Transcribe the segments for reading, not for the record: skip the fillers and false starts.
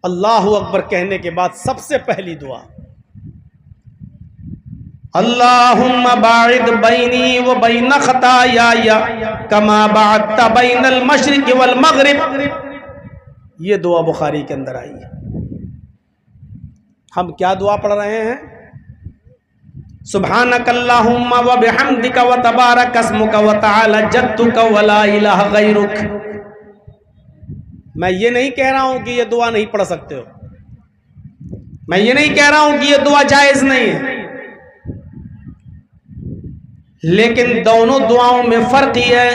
اللہ اکبر کہنے کے بعد سب سے پہلی دعا اللہم باعد بینی و بین خطایای کما باعدت بین المشرق والمغرب. یہ دعا بخاری کے اندر آئی ہے. ہم کیا دعا پڑھ رہے ہیں؟ سبحانک اللہم و بحمدک و تبارک اسمک و تعالی جدک و لا الہ غیرک. میں یہ نہیں کہہ رہا ہوں کہ یہ دعا نہیں پڑھ سکتے ہو، میں یہ نہیں کہہ رہا ہوں کہ یہ دعا جائز نہیں ہے، لیکن دونوں دعاؤں میں فرق یہ ہے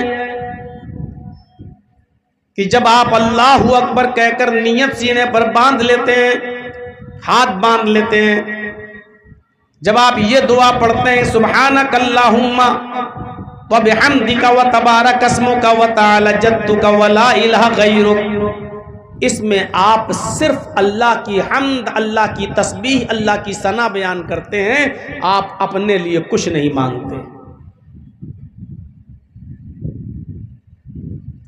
کہ جب آپ اللہ اکبر کہہ کر نیت سینے پر باندھ لیتے ہیں، ہاتھ باندھ لیتے ہیں، جب آپ یہ دعا پڑھتے ہیں سبحانک اللہم و بحمدک و تبارک اسمک و تعالی جدک و لا الہ غیرک، اس میں آپ صرف اللہ کی حمد، اللہ کی تسبیح، اللہ کی ثنا بیان کرتے ہیں، آپ اپنے لیے کچھ نہیں مانگتے.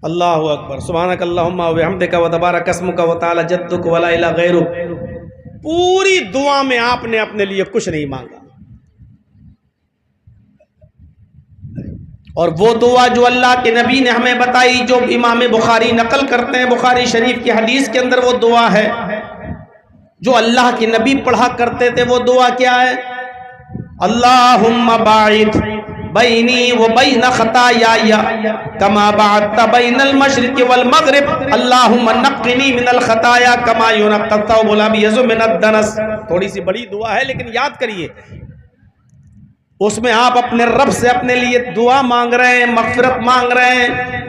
اللہ اکبر سبحانک اللہم و بحمدک و تبارک اسمک و تعالی جدک و لا الہ غیرک، پوری دعا میں آپ نے اپنے لیے کچھ نہیں مانگا. اور وہ دعا جو اللہ کے نبی نے ہمیں بتائی، جو امام بخاری نقل کرتے ہیں بخاری شریف کی حدیث کے اندر، وہ دعا ہے جو اللہ کے نبی پڑھا کرتے تھے. وہ دعا کیا ہے؟ اللہم باعد بینی و بین خطایای کما باعدت بین المشرق والمغرب اللہم نقنی من الخطایا کما ینقی الثوب الابیض من الدنس. تھوڑی سی بڑی دعا ہے لیکن یاد کریے، اس میں آپ اپنے رب سے اپنے لیے دعا مانگ رہے ہیں، مغفرت مانگ رہے ہیں.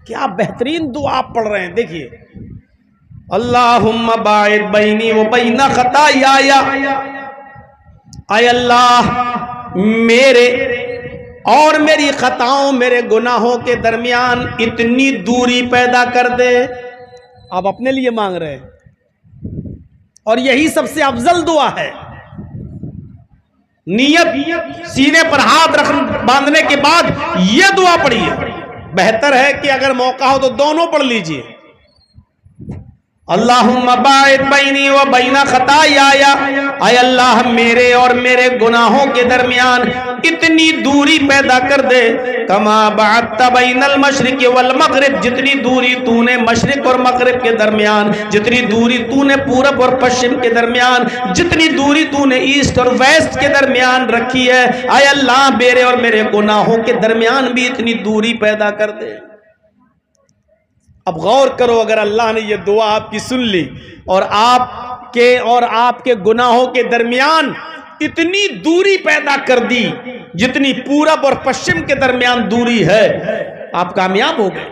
کیا بہترین دعا آپ پڑھ رہے ہیں. دیکھیے اللہم باعد بینی و بین خطایای، اے اللہ میرے اور میری خطاؤں، میرے گناہوں کے درمیان اتنی دوری پیدا کر دے. آپ اپنے لیے مانگ رہے ہیں، اور یہی سب سے افضل دعا ہے. نیت سینے پر ہاتھ باندھنے کے بعد یہ دعا پڑھیے. بہتر ہے کہ اگر موقع ہو تو دونوں پڑھ لیجئے. اللہم باعد بینی و بین خطایای، اے اللہ میرے اور میرے گناہوں کے درمیان اتنی دوری پیدا کر دے کما باعدت بین المشرق والمغرب، جتنی دوری تو نے مشرق اور مغرب کے درمیان، جتنی دوری تو نے پورب اور پشچم کے درمیان، جتنی دوری تو نے ایسٹ اور ویسٹ کے درمیان رکھی ہے، اے اللہ میرے اور میرے گناہوں کے درمیان بھی اتنی دوری پیدا کر دے. اب غور کرو، اگر اللہ نے یہ دعا آپ کی سن لی اور آپ کے گناہوں کے درمیان اتنی دوری پیدا کر دی جتنی پورب اور پشچم کے درمیان دوری ہے، آپ کامیاب ہو گئے.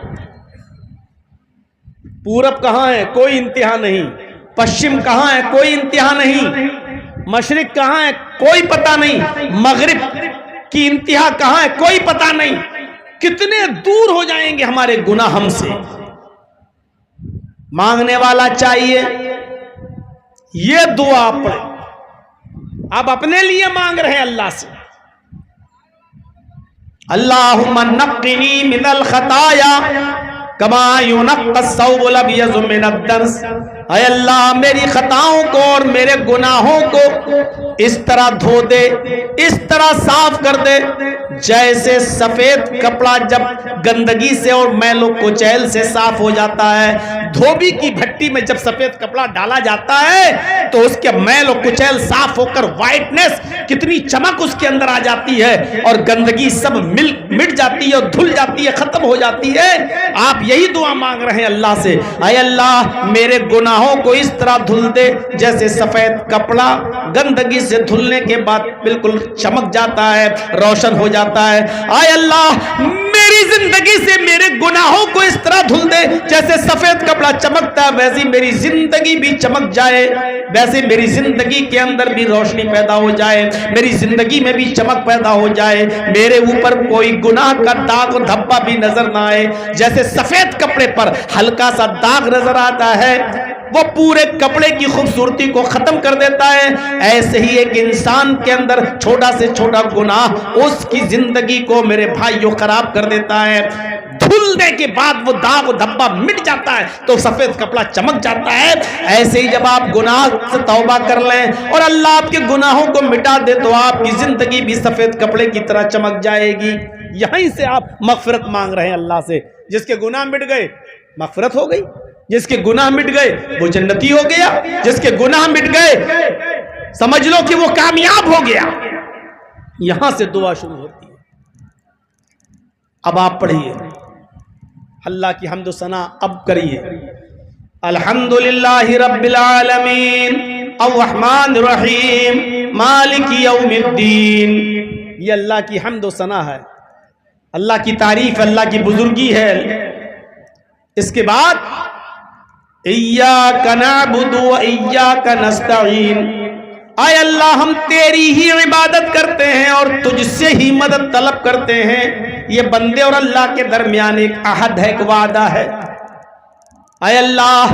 پورب کہاں ہے؟ کوئی انتہا نہیں. پشچم کہاں ہے؟ کوئی انتہا نہیں. مشرق کہاں ہے؟ کوئی پتہ نہیں. مغرب کی انتہا کہاں ہے؟ کوئی پتہ نہیں. کتنے دور ہو جائیں گے ہمارے گناہ ہم سے. مانگنے والا چاہیے یہ دعا پڑھے. آپ اپنے لیے مانگ رہے ہیں اللہ سے، اللہم نقنی من الخطایا کما ینقی الثوب الابیض من الدنس. اے اللہ میری خطاؤں کو اور میرے گناہوں کو اس طرح دھو دے، اس طرح صاف کر دے جیسے سفید کپڑا جب گندگی سے اور میل و کچیل سے صاف ہو جاتا ہے. دھوبی کی بھٹی میں جب سفید کپڑا ڈالا جاتا ہے تو اس کے میل و کچیل صاف ہو کر وائٹنس، کتنی چمک اس کے اندر آ جاتی ہے، اور گندگی سب مٹ جاتی ہے اور دھل جاتی ہے، ختم ہو جاتی ہے. آپ یہی دعا مانگ رہے ہیں اللہ سے، اے اللہ میرے گناہوں کو اس طرح دھل دے جیسے سفید کپڑا گندگی سے دھلنے کے بعد بالکل چمک جاتا ہے، روشن ہو جاتا ہے. اے اللہ میری زندگی سے میرے گناہوں کو اس طرح دھل دے جیسے سفید کپڑا چمکتا ہے، ویسی میری زندگی بھی چمک جائے، ویسے میری زندگی کے اندر بھی روشنی پیدا ہو جائے، میری زندگی میں بھی چمک پیدا ہو جائے، میرے اوپر کوئی گناہ کا داغ اور دھبا بھی نظر نہ آئے. جیسے سفید کپڑے پر ہلکا سا داغ نظر آتا ہے، وہ پورے کپڑے کی خوبصورتی کو ختم کر دیتا ہے، ایسے ہی ایک انسان کے اندر چھوٹا سے چھوٹا گناہ اس کی زندگی کو میرے بھائیوں خراب کر دیتا ہے۔ دھلنے کے بعد وہ داغ و دھبا مٹ جاتا ہے تو سفید کپڑا چمک جاتا ہے۔ ایسے ہی جب آپ گناہ سے توبہ کر لیں اور اللہ آپ کے گناہوں کو مٹا دے تو آپ کی زندگی بھی سفید کپڑے کی طرح چمک جائے گی۔ یہیں سے آپ مغفرت مانگ رہے ہیں اللہ سے۔ جس کے گناہ مٹ گئے مغفرت ہو گئی، جس کے گناہ مٹ گئے وہ جنتی ہو گیا، جس کے گناہ مٹ گئے سمجھ لو کہ وہ کامیاب ہو گیا۔ یہاں سے دعا شروع ہوتی ہے۔ اب آپ پڑھیے، اللہ کی حمد و ثنا اب کریے۔ الحمدللہ رب العالمین الرحمن الرحیم مالک یوم الدین۔ یہ اللہ کی حمد و ثنا ہے، اللہ کی تعریف، اللہ کی بزرگی ہے۔ اس کے بعد ایاک نعبد و ایاک نستعین، اے اللہ ہم تیری ہی عبادت کرتے ہیں اور تجھ سے ہی مدد طلب کرتے ہیں۔ یہ بندے اور اللہ کے درمیان ایک عہد ہے، ایک وعدہ ہے۔ اے اللہ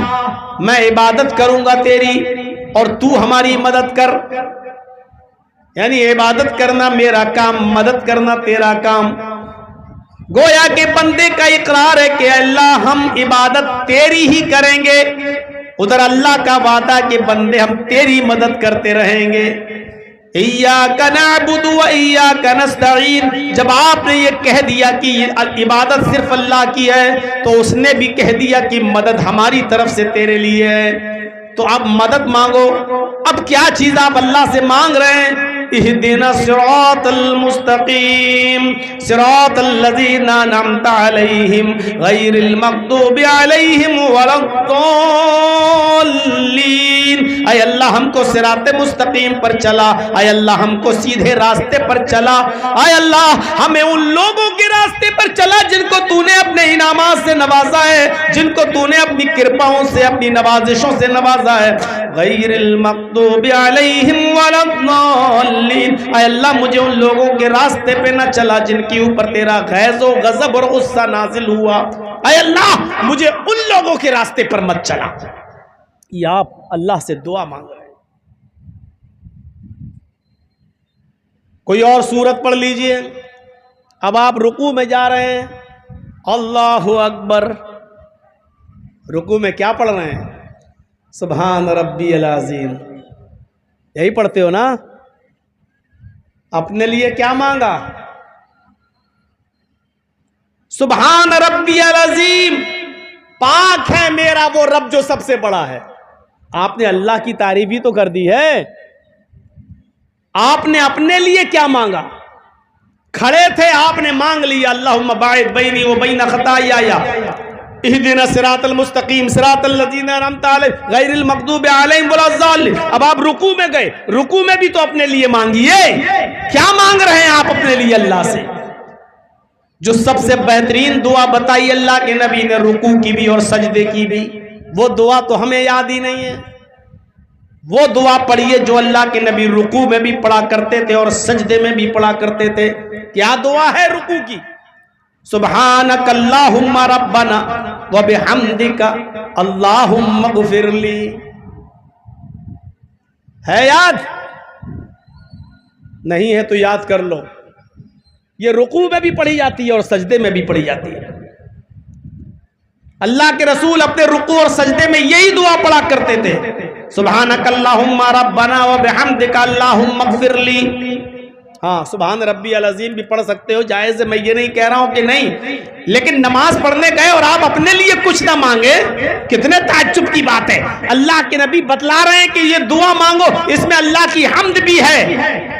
میں عبادت کروں گا تیری اور تو ہماری مدد کر، یعنی عبادت کرنا میرا کام، مدد کرنا تیرا کام۔ گویا کہ بندے کا اقرار ہے کہ اللہ ہم عبادت تیری ہی کریں گے، ادھر اللہ کا وعدہ کہ بندے ہم تیری مدد کرتے رہیں گے۔ ایاک نعبد و ایاک نستعین، جب آپ نے یہ کہہ دیا کہ عبادت صرف اللہ کی ہے تو اس نے بھی کہہ دیا کہ مدد ہماری طرف سے تیرے لیے ہے۔ تو اب مدد مانگو۔ اب کیا چیز آپ اللہ سے مانگ رہے ہیں؟ اہدنا الصراط المستقیم صراط الذین انعمت علیہم غیر المغضوب علیہم ولا الضالین۔ اے اللہ ہم کو صراط مستقیم پر چلا، اے اللہ ہم کو سیدھے راستے پر چلا، اے اللہ ہمیں ان لوگوں کے راستے پر چلا جن کو تو نے اپنے انعامات سے نوازا ہے، جن کو تو نے اپنی کرپاؤں سے، اپنی نوازشوں سے نوازا ہے۔ غیر المغضوب علیہم ولا الضالین، اے اللہ مجھے ان لوگوں کے راستے پہ نہ چلا جن کے اوپر تیرا غیظ و غضب اور غصہ نازل ہوا، اے اللہ مجھے ان لوگوں کے راستے پر مت چلا۔ یہ آپ اللہ سے دعا مانگ رہے ہیں۔ کوئی اور سورت پڑھ لیجئے۔ اب آپ رکوع میں جا رہے ہیں، اللہ اکبر۔ رکوع میں کیا پڑھ رہے ہیں؟ سبحان ربی العظیم، یہی پڑھتے ہو نا؟ اپنے لیے کیا مانگا؟ سبحان ربی العظیم، پاک ہے میرا وہ رب جو سب سے بڑا ہے۔ آپ نے اللہ کی تعریف ہی تو کر دی ہے۔ آپ نے اپنے لیے کیا مانگا؟ کھڑے تھے آپ نے مانگ لیا، اللہم باعد بینی و بین خطایا، اہدنا الصراط المستقیم صراط الذین انعمت علیہم غیر المغضوب علیہم ولا الضالین۔ اب آپ رکوع میں گئے، رکوع میں بھی تو اپنے لیے مانگیے۔ کیا مانگ رہے ہیں آپ اپنے لیے اللہ سے؟ جو سب سے بہترین دعا بتائی اللہ کے نبی نے رکوع کی بھی اور سجدے کی بھی، وہ دعا تو ہمیں یاد ہی نہیں ہے۔ وہ دعا پڑھیے جو اللہ کے نبی رکوع میں بھی پڑھا کرتے تھے اور سجدے میں بھی پڑھا کرتے تھے۔ کیا دعا ہے رکوع کی؟ سبحانک اللہم ربنا وبحمدک اللہم اغفر لی۔ ہے یاد؟ نہیں ہے تو یاد کر لو۔ یہ رکوع میں بھی پڑھی جاتی ہے اور سجدے میں بھی پڑھی جاتی ہے۔ اللہ کے رسول اپنے رکوع اور سجدے میں یہی دعا پڑھا کرتے تھے، سبحانک اللہم ربنا وبحمدک اللہم اغفر لی۔ ہاں سبحان ربی العظیم بھی پڑھ سکتے ہو، جائز ہے، میں یہ نہیں کہہ رہا ہوں کہ نہیں، لیکن نماز پڑھنے گئے اور آپ اپنے لیے کچھ نہ مانگے، کتنے تعجب کی بات ہے۔ اللہ کے نبی بتلا رہے ہیں کہ یہ دعا مانگو، اس میں اللہ کی حمد بھی ہے،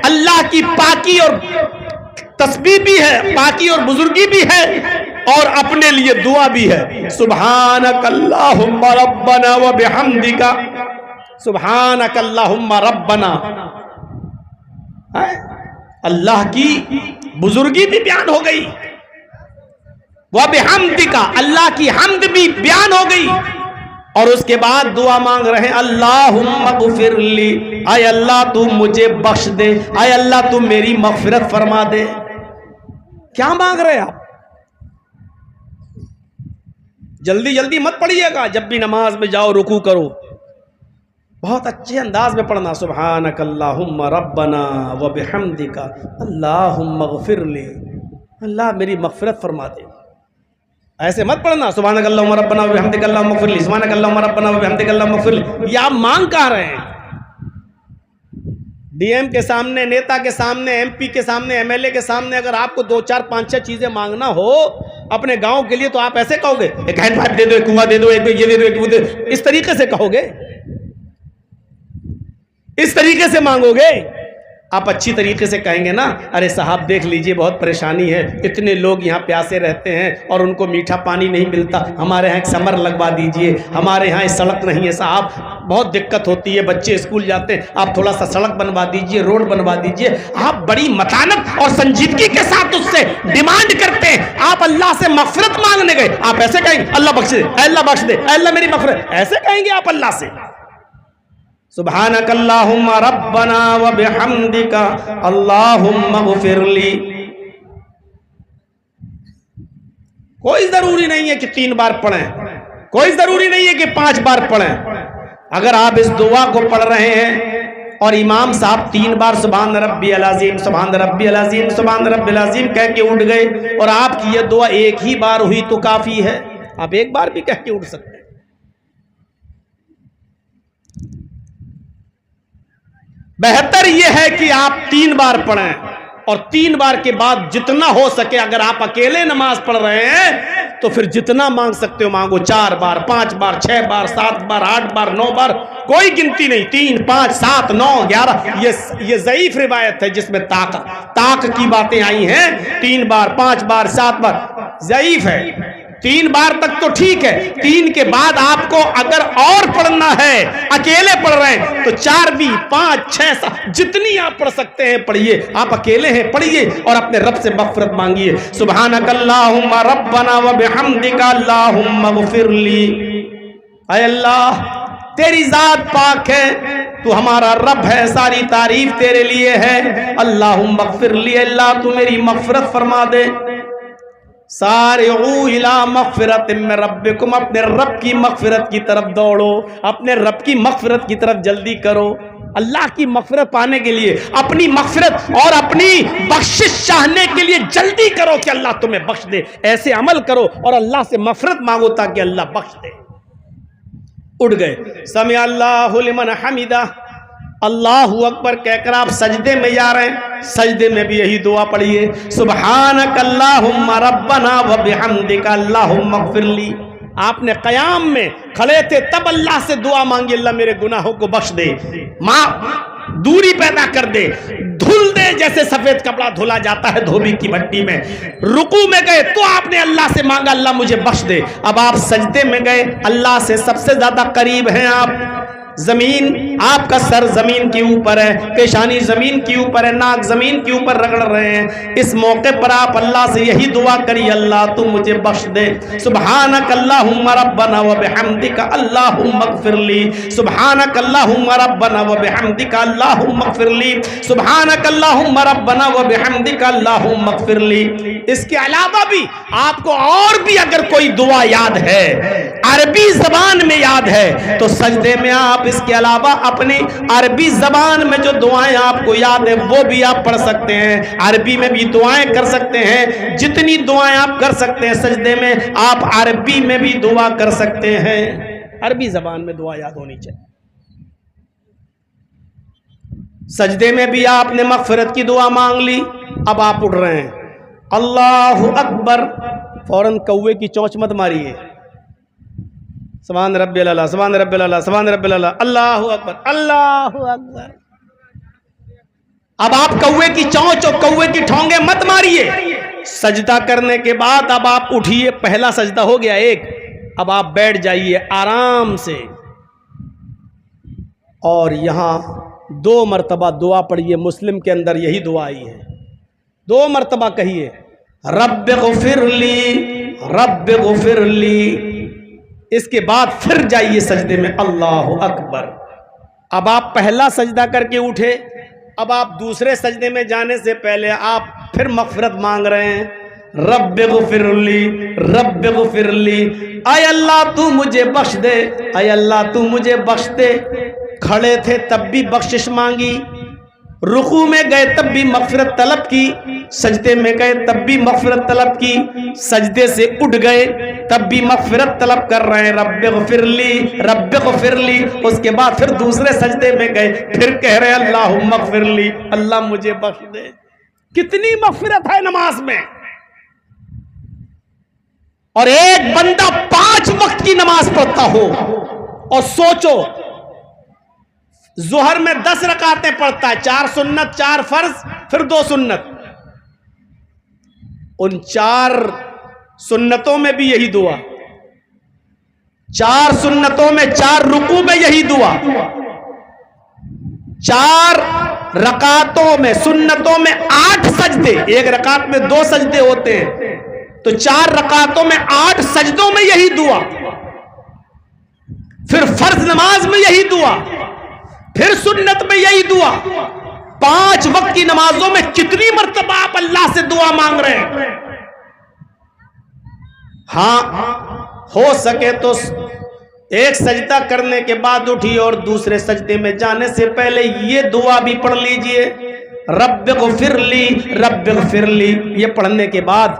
اللہ کی پاکی اور تسبیح بھی ہے، پاکی اور بزرگی بھی ہے، اور اپنے لیے دعا بھی ہے۔ سبحانک اللہم ربنا وبحمدک، سبحانک اللہم ربنا، اللہ کی بزرگی بھی بیان ہو گئی، وبحمدک، اللہ کی حمد بھی بیان ہو گئی، اور اس کے بعد دعا مانگ رہے ہیں اللہم اغفر لی، اے اللہ تو مجھے بخش دے، اے اللہ تو میری مغفرت فرما دے۔ کیا مانگ رہے آپ؟ جلدی جلدی مت پڑھیے گا، جب بھی نماز میں جاؤ رکوع کرو بہت اچھے انداز میں پڑھنا، سبحانک اللہم ربنا و بحمدک اللہم اغفر لی، اللہ میری مغفرت فرما دے۔ ایسے مت پڑھنا سبحانک اللہم ربنا و بحمدک اللہم اغفر لی، سبحانک اللہم ربنا و بحمدک اللہم اغفر لی، یہ آپ مانگ کہاں رہے ہیں؟ ڈی ایم کے سامنے، نیتا کے سامنے، ایم پی کے سامنے، ایم ایل اے کے سامنے اگر آپ کو 2 4 5 6 چیزیں مانگنا ہو اپنے گاؤں کے لیے تو آپ ایسے کہو گے، ایک ہینڈ پائپ دے دو، ایک کنواں دے دو، ایک یہ دے دو، ایک وہ دے دو، اس طریقے سے کہو گے؟ اس طریقے سے مانگو گے؟ آپ اچھی طریقے سے کہیں گے نا، ارے صاحب دیکھ لیجئے بہت پریشانی ہے، اتنے لوگ یہاں پیاسے رہتے ہیں اور ان کو میٹھا پانی نہیں ملتا، ہمارے ہاں ایک سمر لگوا دیجئے، ہمارے ہاں سڑک نہیں ہے صاحب، بہت دقت ہوتی ہے، بچے اسکول جاتے ہیں، آپ تھوڑا سا سڑک بنوا دیجئے، روڈ بنوا دیجئے۔ آپ بڑی متانت اور سنجیدگی کے ساتھ اس سے ڈیمانڈ کرتے ہیں، آپ اللہ سے مغفرت مانگنے گئے، آپ ایسے کہیں گے اللہ بخش دے، اے اللہ بخش دے، اے اللہ میری مغفرت، ایسے کہیں گے آپ اللہ سے؟ سبحانک اللہم ربنا و بحمدک اللہم اغفر لی۔ کوئی ضروری نہیں ہے کہ 3 بار پڑھیں، کوئی ضروری نہیں ہے کہ 5 بار پڑھیں۔ اگر آپ اس دعا کو پڑھ رہے ہیں اور امام صاحب 3 بار سبحان ربی العظیم، سبحان ربی العظیم، سبحان ربی العظیم کہہ کے اٹھ گئے اور آپ کی یہ دعا ایک ہی بار ہوئی تو کافی ہے، آپ ایک بار بھی کہہ کے اٹھ سکتے ہیں۔ بہتر یہ ہے کہ آپ 3 بار پڑھیں اور 3 بار کے بعد جتنا ہو سکے، اگر آپ اکیلے نماز پڑھ رہے ہیں تو پھر جتنا مانگ سکتے ہو مانگو، 4 بار، 5 بار، 6 بار، 7 بار، 8 بار، 9 بار، کوئی گنتی نہیں، 3 5 7 9 11۔ یہ ضعیف روایت ہے جس میں طاق کی باتیں آئی ہیں، 3 بار، 5 بار، 7 بار ضعیف ہے۔ 3 بار تک تو ٹھیک ہے، 3 کے بعد آپ کو اگر اور پڑھنا ہے، اکیلے پڑھ رہے ہیں تو 4 بھی، 5 6 7 جتنی آپ پڑھ سکتے ہیں پڑھیے، آپ اکیلے ہیں پڑھیے اور اپنے رب سے مغفرت مانگیے۔ سبحانک اللہم ربنا و بحمدک اللہم اغفر لی، اے اللہ تیری ذات پاک ہے، تو ہمارا رب ہے، ساری تعریف تیرے لیے ہے، اللہم اغفر لی، اللہ تو میری مغفرت فرما دے۔ سارعوا الی مغفرت من ربکم، اپنے رب کی مغفرت کی طرف دوڑو، اپنے رب کی مغفرت کی طرف جلدی کرو۔ اللہ کی مغفرت پانے کے لیے، اپنی مغفرت اور اپنی بخشش چاہنے کے لیے جلدی کرو کہ اللہ تمہیں بخش دے، ایسے عمل کرو اور اللہ سے مغفرت مانگو تاکہ اللہ بخش دے۔ اٹھ گئے، سمع اللہ لمن حمدہ، اللہ اکبر کہہ کر آپ سجدے میں جا رہے ہیں، سجدے میں بھی یہی دعا پڑھیے، سبحانک اللہم ربنا و بحمدک اللہم اغفر لی۔ آپ نے قیام میں کھڑے تھے تب اللہ سے دعا مانگی، اللہ میرے گناہوں کو بخش دے، دوری پیدا کر دے، دھل دے جیسے سفید کپڑا دھلا جاتا ہے دھوبی کی بھٹی میں۔ رکوع میں گئے تو آپ نے اللہ سے مانگا اللہ مجھے بخش دے۔ اب آپ سجدے میں گئے، اللہ سے سب سے زیادہ قریب ہیں آپ، زمین، آپ کا سر زمین کے اوپر ہے، پیشانی زمین کے اوپر ہے، ناک زمین کے اوپر رگڑ رہے ہیں، اس موقع پر آپ اللہ سے یہی دعا کری، اللہ تو مجھے بخش دے۔ سبحانک اللہم ربنا و بحمدک اللہم اغفر لی، سبحانک اللہم ربنا و بحمدک اللہم اغفر لی، سبحانک اللہم ربنا و بحمدک اللہم اغفر لی۔ اس کے علاوہ بھی آپ کو اور بھی اگر کوئی دعا یاد ہے، عربی زبان میں یاد ہے تو سجدے میں آپ اس کے علاوہ اپنی عربی زبان میں جو دعائیں آپ کو یاد ہیں وہ بھی آپ پڑھ سکتے ہیں، عربی میں بھی دعائیں کر سکتے ہیں، جتنی دعائیں آپ کر سکتے ہیں سجدے میں آپ عربی میں بھی دعا کر سکتے ہیں، عربی زبان میں دعا یاد ہونی چاہیے۔ سجدے میں بھی آپ نے مغفرت کی دعا مانگ لی، اب آپ اٹھ رہے ہیں، اللہ اکبر، فوراً کوے کی چونچ مت ماریے، سبحان ربی اللہ، سبحان ربی اللہ، سبحان ربی اللہ، اللہ اکبر، اللہ اکبر۔ اب آپ کوے کی چونچ اور کوے کی ٹھونگے مت ماریے۔ سجدہ کرنے کے بعد اب آپ اٹھیے، پہلا سجدہ ہو گیا ایک، اب آپ بیٹھ جائیے آرام سے اور یہاں 2 مرتبہ دعا پڑھیے، مسلم کے اندر یہی دعا آئی ہے، 2 مرتبہ کہیے، رب اغفر لی، رب اغفر لی۔ اس کے بعد پھر جائیے سجدے میں، اللہ اکبر۔ اب آپ پہلا سجدہ کر کے اٹھے، اب آپ دوسرے سجدے میں جانے سے پہلے آپ پھر مغفرت مانگ رہے ہیں، رب اغفر لی، رب اغفر لی، اے اللہ تو مجھے بخش دے، اے اللہ تو مجھے بخش دے۔ کھڑے تھے تب بھی بخشش مانگی، رکوع میں گئے تب بھی مغفرت طلب کی، سجدے میں گئے تب بھی مغفرت طلب کی، سجدے سے اٹھ گئے تب بھی مغفرت طلب کر رہے ہیں، رب اغفر لی رب اغفر لی۔ اس کے بعد پھر دوسرے سجدے میں گئے، پھر کہہ رہے ہیں اللہم اغفر لی، اللہ مجھے بخش دے۔ کتنی مغفرت ہے نماز میں! اور ایک بندہ 5 وقت کی نماز پڑھتا ہو، اور سوچو ظہر میں 10 رکعتیں پڑھتا ہے، 4 سنت 4 فرض پھر 2 سنت، ان 4 سنتوں میں بھی یہی دعا، 4 سنتوں میں 4 رکوع میں یہی دعا، 4 رکعتوں میں سنتوں میں 8 سجدے، ایک رکعت میں 2 سجدے ہوتے ہیں، تو 4 رکعتوں میں 8 سجدوں میں یہی دعا، پھر فرض نماز میں یہی دعا، پھر سنت میں یہی دعا۔ 5 وقت کی نمازوں میں کتنی مرتبہ آپ اللہ سے دعا مانگ رہے ہیں؟ ہاں ہو سکے تو ایک سجدہ کرنے کے بعد اٹھی اور دوسرے سجدے میں جانے سے پہلے یہ دعا بھی پڑھ لیجئے، رب اغفر لی رب اغفر لی۔ یہ پڑھنے کے بعد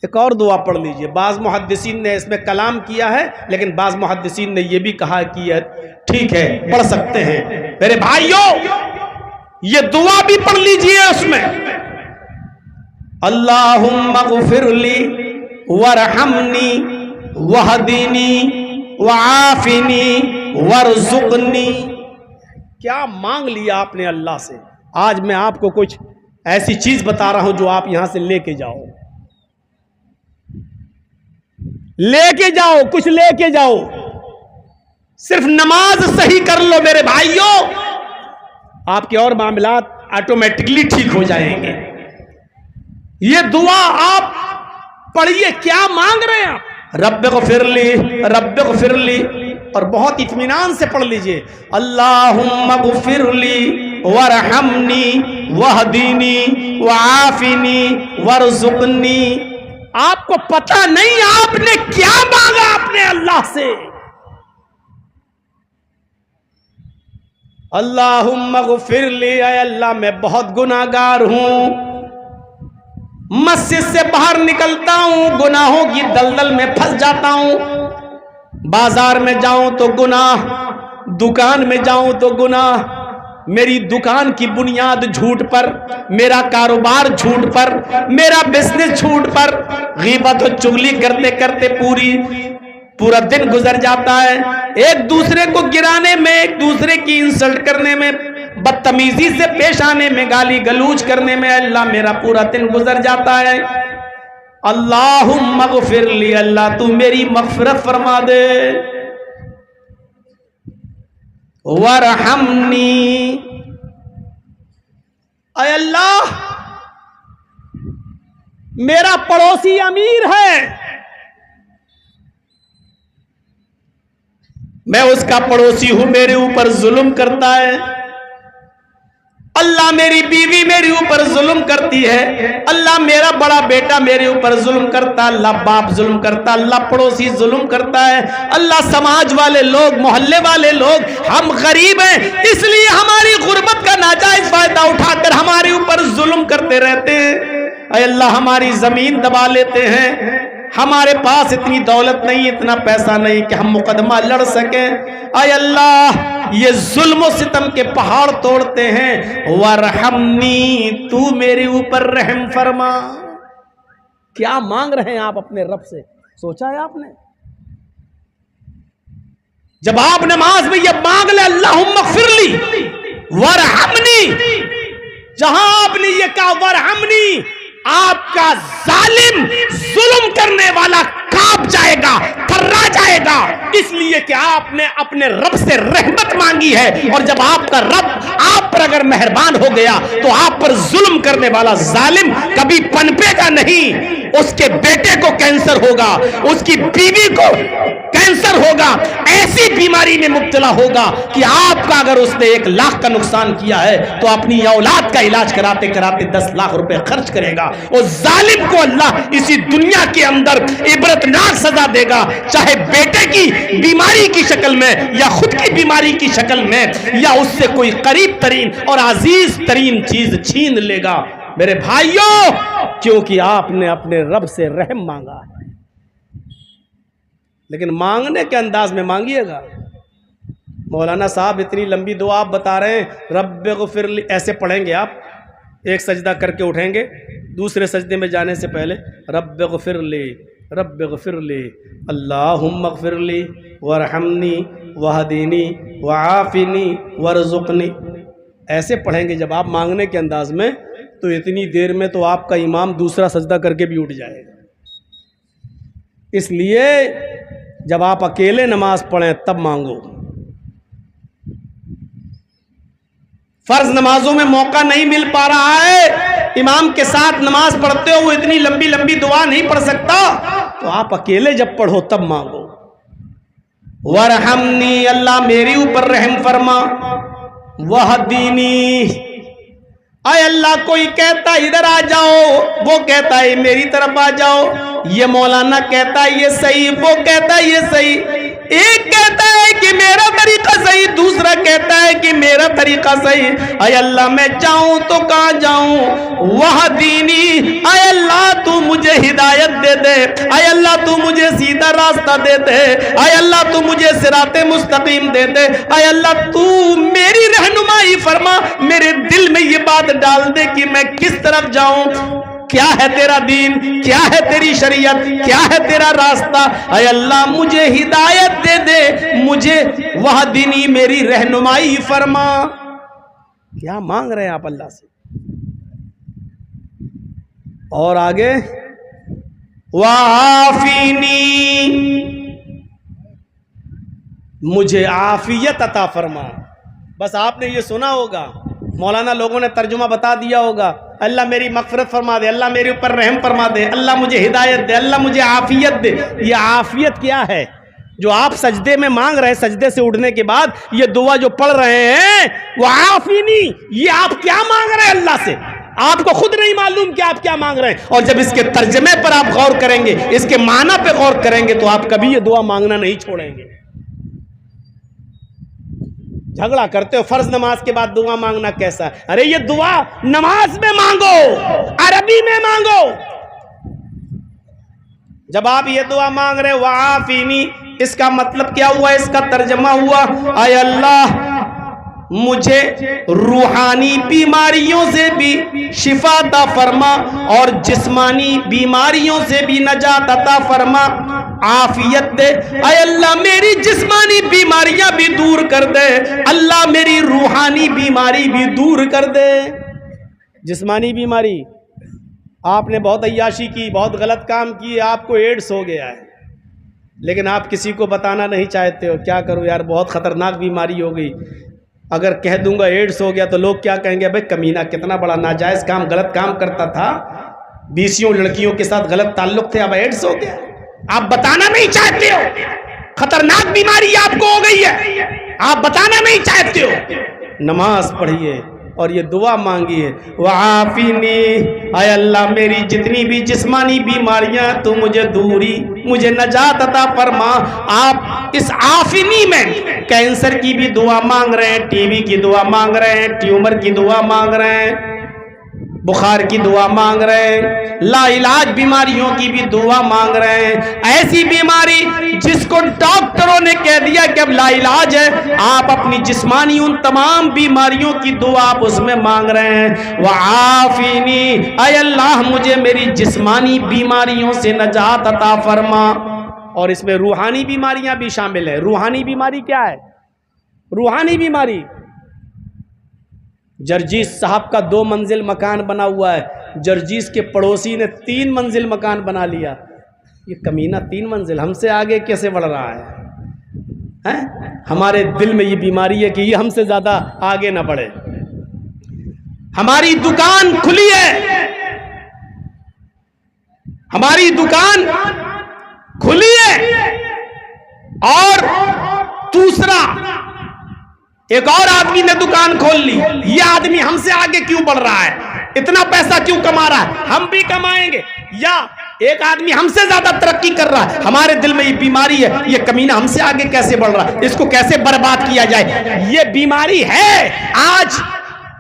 ایک اور دعا پڑھ لیجئے۔ بعض محدثین نے اس میں کلام کیا ہے، لیکن بعض محدثین نے یہ بھی کہا کہ یہ ٹھیک ہے پڑھ سکتے ہیں۔ میرے بھائیوں یہ دعا بھی پڑھ لیجئے، اس میں اللہم اغفر لی وارحمنی وہدنی وعافنی وارزقنی۔ کیا مانگ لیا آپ نے اللہ سے؟ آج میں آپ کو کچھ ایسی چیز بتا رہا ہوں جو آپ یہاں سے لے کے جاؤ، لے کے جاؤ، کچھ لے کے جاؤ۔ صرف نماز صحیح کر لو میرے بھائیوں، آپ کے اور معاملات آٹومیٹکلی ٹھیک ہو جائیں گے۔ یہ دعا آپ پڑھیے، کیا مانگ رہے ہیں آپ؟ رب اغفر لی رب اغفر لی، اور بہت اطمینان سے پڑھ لیجئے، اللہم اغفر لی وارحمنی وہدنی وعافنی وارزقنی۔ آپ کو پتہ نہیں آپ نے کیا مانگا اپنے اللہ سے۔ اللہم اغفر لی، اے اللہ میں بہت گناہگار ہوں، مسجد سے باہر نکلتا ہوں گناہوں کی دلدل میں پھنس جاتا ہوں، بازار میں جاؤں تو گناہ، دکان میں جاؤں تو گناہ، میری دکان کی بنیاد جھوٹ پر، میرا کاروبار جھوٹ پر، میرا بزنس جھوٹ پر، غیبت و چغلی کرتے کرتے پورا دن گزر جاتا ہے، ایک دوسرے کو گرانے میں، ایک دوسرے کی انسلٹ کرنے میں، بدتمیزی سے پیش آنے میں، گالی گلوچ کرنے میں اللہ میرا پورا دن گزر جاتا ہے۔ اللہم اغفر لی، اللہ تو میری مغفرت فرما دے، وارحمنی، اے اللہ میرا پڑوسی امیر ہے، میں اس کا پڑوسی ہوں، میرے اوپر ظلم کرتا ہے، اللہ میری بیوی میرے اوپر ظلم کرتی ہے، اللہ میرا بڑا بیٹا میرے اوپر ظلم کرتا، اللہ باپ ظلم کرتا، اللہ پڑوسی ظلم کرتا ہے، اللہ سماج والے لوگ، محلے والے لوگ، ہم غریب ہیں اس لیے ہماری غربت کا ناجائز فائدہ اٹھا کر ہمارے اوپر ظلم کرتے رہتے ہیں، اے اللہ ہماری زمین دبا لیتے ہیں، ہمارے پاس اتنی دولت نہیں، اتنا پیسہ نہیں کہ ہم مقدمہ لڑ سکیں، اے اللہ یہ ظلم و ستم کے پہاڑ توڑتے ہیں، وارحمنی، تو میرے اوپر رحم فرما۔ کیا مانگ رہے ہیں آپ اپنے رب سے؟ سوچا ہے آپ نے؟ جب آپ نماز میں یہ مانگ لے اللہم اغفر لی وارحمنی، جہاں آپ نے یہ کہا وارحمنی، آپ کا ظالم ظلم کرنے والا کانپ جائے گا، تھرا جائے گا، اس لیے کہ آپ نے اپنے رب سے رحمت مانگی ہے، اور جب آپ کا رب آپ پر اگر مہربان ہو گیا تو آپ پر ظلم کرنے والا ظالم کبھی پنپے گا نہیں۔ اس کے بیٹے کو کینسر ہوگا، اس کی بیوی کو کینسر ہوگا، ایسی بیماری میں مبتلا ہوگا کہ آپ کا اگر اس نے 1 لاکھ کا نقصان کیا ہے تو اپنی اولاد کا علاج کراتے کراتے 10 لاکھ روپے خرچ کرے گا. اور ظالم کو اللہ اسی دنیا کے اندر عبرتناک سزا دے گا، چاہے بیٹے کی بیماری کی شکل میں یا خود کی بیماری کی شکل میں یا اس سے کوئی قریب ترین اور عزیز ترین چیز چھین لے گا. میرے بھائیوں، کیونکہ آپ نے اپنے رب سے رحم مانگا ہے، لیکن مانگنے کے انداز میں مانگیے گا. مولانا صاحب اتنی لمبی دعا آپ بتا رہے ہیں، رب اغفر لی، ایسے پڑھیں گے آپ، ایک سجدہ کر کے اٹھیں گے، دوسرے سجدے میں جانے سے پہلے رب اغفر لی، رب اغفر لی، اللہم اغفر لی ورحمنی وہدینی وعافنی ورزقنی، ایسے پڑھیں گے جب آپ مانگنے کے انداز میں، تو اتنی دیر میں تو آپ کا امام دوسرا سجدہ کر کے بھی اٹھ جائے گا. اس لیے جب آپ اکیلے نماز پڑھیں تب مانگو. فرض نمازوں میں موقع نہیں مل پا رہا ہے، امام کے ساتھ نماز پڑھتے ہو وہ اتنی لمبی لمبی دعا نہیں پڑھ سکتا، تو آپ اکیلے جب پڑھو تب مانگو. ورحمنی، اللہ میری اوپر رحم فرما، وہدینی، اے اللہ کوئی کہتا ہے ادھر آ جاؤ، وہ کہتا ہے میری طرف آ جاؤ، یہ مولانا کہتا ہے یہ صحیح، وہ کہتا ہے یہ صحیح، ایک کہتا ہے کہ میرا طریقہ صحیح، دوسرا کہتا ہے کہ میرا طریقہ صحیح. اے اللہ میں جاؤں تو کہاں جاؤں؟ وہدینی، اے اللہ تو مجھے ہدایت دے دے، اے اللہ تو مجھے سیدھا راستہ دے دے، اے اللہ تو مجھے صراط مستقیم دے دے، اے اللہ تو میری رہنمائی فرما، میرے دل میں یہ بات ڈال دے کہ میں کس طرف جاؤں، کیا ہے تیرا دین، کیا ہے تیری شریعت، کیا ہے تیرا راستہ. اے اللہ مجھے ہدایت دے دے، مجھے وہدینی، میری رہنمائی فرما. کیا مانگ رہے ہیں آپ اللہ سے؟ اور آگے وعافینی، مجھے عافیت عطا فرما. بس آپ نے یہ سنا ہوگا، مولانا لوگوں نے ترجمہ بتا دیا ہوگا، اللہ میری مغفرت فرما دے، اللہ میرے اوپر رحم فرما دے، اللہ مجھے ہدایت دے، اللہ مجھے عافیت دے. یہ عافیت کیا ہے جو آپ سجدے میں مانگ رہے ہیں؟ سجدے سے اٹھنے کے بعد یہ دعا جو پڑھ رہے ہیں وہ عافینی، یہ آپ کیا مانگ رہے ہیں اللہ سے؟ آپ کو خود نہیں معلوم کہ آپ کیا مانگ رہے ہیں. اور جب اس کے ترجمے پر آپ غور کریں گے، اس کے معنی پہ غور کریں گے، تو آپ کبھی یہ دعا مانگنا نہیں چھوڑیں گے. جھگڑا کرتے ہو فرض نماز کے بعد دعا مانگنا کیسا ہے؟ ارے یہ دعا نماز میں مانگو، عربی میں مانگو. جب آپ یہ دعا مانگ رہے وعافینی، اس کا مطلب کیا ہوا؟ اس کا ترجمہ ہوا اے اللہ مجھے روحانی بیماریوں سے بھی شفا عطا فرما اور جسمانی بیماریوں سے بھی نجات عطا فرما، عافیت دے. اے اللہ میری جسمانی بیماریاں بھی دور کر دے، اللہ میری روحانی بیماری بھی دور کر دے. جسمانی بیماری، آپ نے بہت عیاشی کی، بہت غلط کام کیے، آپ کو ایڈز ہو گیا ہے، لیکن آپ کسی کو بتانا نہیں چاہتے ہو. کیا کرو یار، بہت خطرناک بیماری ہو گئی، اگر کہہ دوں گا ایڈز ہو گیا تو لوگ کیا کہیں گے؟ بھائی کمینہ کتنا بڑا ناجائز کام، غلط کام کرتا تھا، 20 لڑکیوں کے ساتھ غلط تعلق تھے، اب ایڈز ہو گیا. آپ بتانا نہیں چاہتے ہو، خطرناک بیماری آپ کو ہو گئی ہے، آپ بتانا نہیں چاہتے ہو. نماز پڑھیے اور یہ دعا مانگیے وعافینی، اے اللہ میری جتنی بھی جسمانی بیماریاں تو مجھے نجات عطا فرما. آپ اس عافینی میں کینسر کی بھی دعا مانگ رہے ہیں، ٹی بی کی دعا مانگ رہے ہیں، ٹیومر کی دعا مانگ رہے ہیں، بخار کی دعا مانگ رہے ہیں، لا علاج بیماریوں کی بھی دعا مانگ رہے ہیں. ایسی بیماری جس کو ڈاکٹروں نے کہہ دیا کہ اب لا علاج ہے، آپ اپنی جسمانی ان تمام بیماریوں کی دعا آپ اس میں مانگ رہے ہیں. وعافینی، اے اللہ مجھے میری جسمانی بیماریوں سے نجات عطا فرما. اور اس میں روحانی بیماریاں بھی شامل ہیں. روحانی بیماری کیا ہے؟ روحانی بیماری، جرجیس صاحب کا 2 منزل مکان بنا ہوا ہے، جرجیس کے پڑوسی نے 3 منزل مکان بنا لیا. یہ کمینہ 3 منزل ہم سے آگے کیسے بڑھ رہا ہے؟ ہمارے دل میں یہ بیماری ہے کہ یہ ہم سے زیادہ آگے نہ بڑھے. ہماری دکان کھلی ہے، ہماری دکان کھلی ہے اور دوسرا ایک اور آدمی نے دکان کھول لی، یہ آدمی ہم سے آگے کیوں بڑھ رہا ہے، اتنا پیسہ کیوں کما رہا ہے، ہم بھی کمائیں گے، یا ایک آدمی ہم سے زیادہ ترقی کر رہا ہے، ہمارے دل میں یہ بیماری ہے، یہ کمینہ ہم سے آگے کیسے بڑھ رہا ہے، اس کو کیسے برباد کیا جائے۔ یہ بیماری ہے آج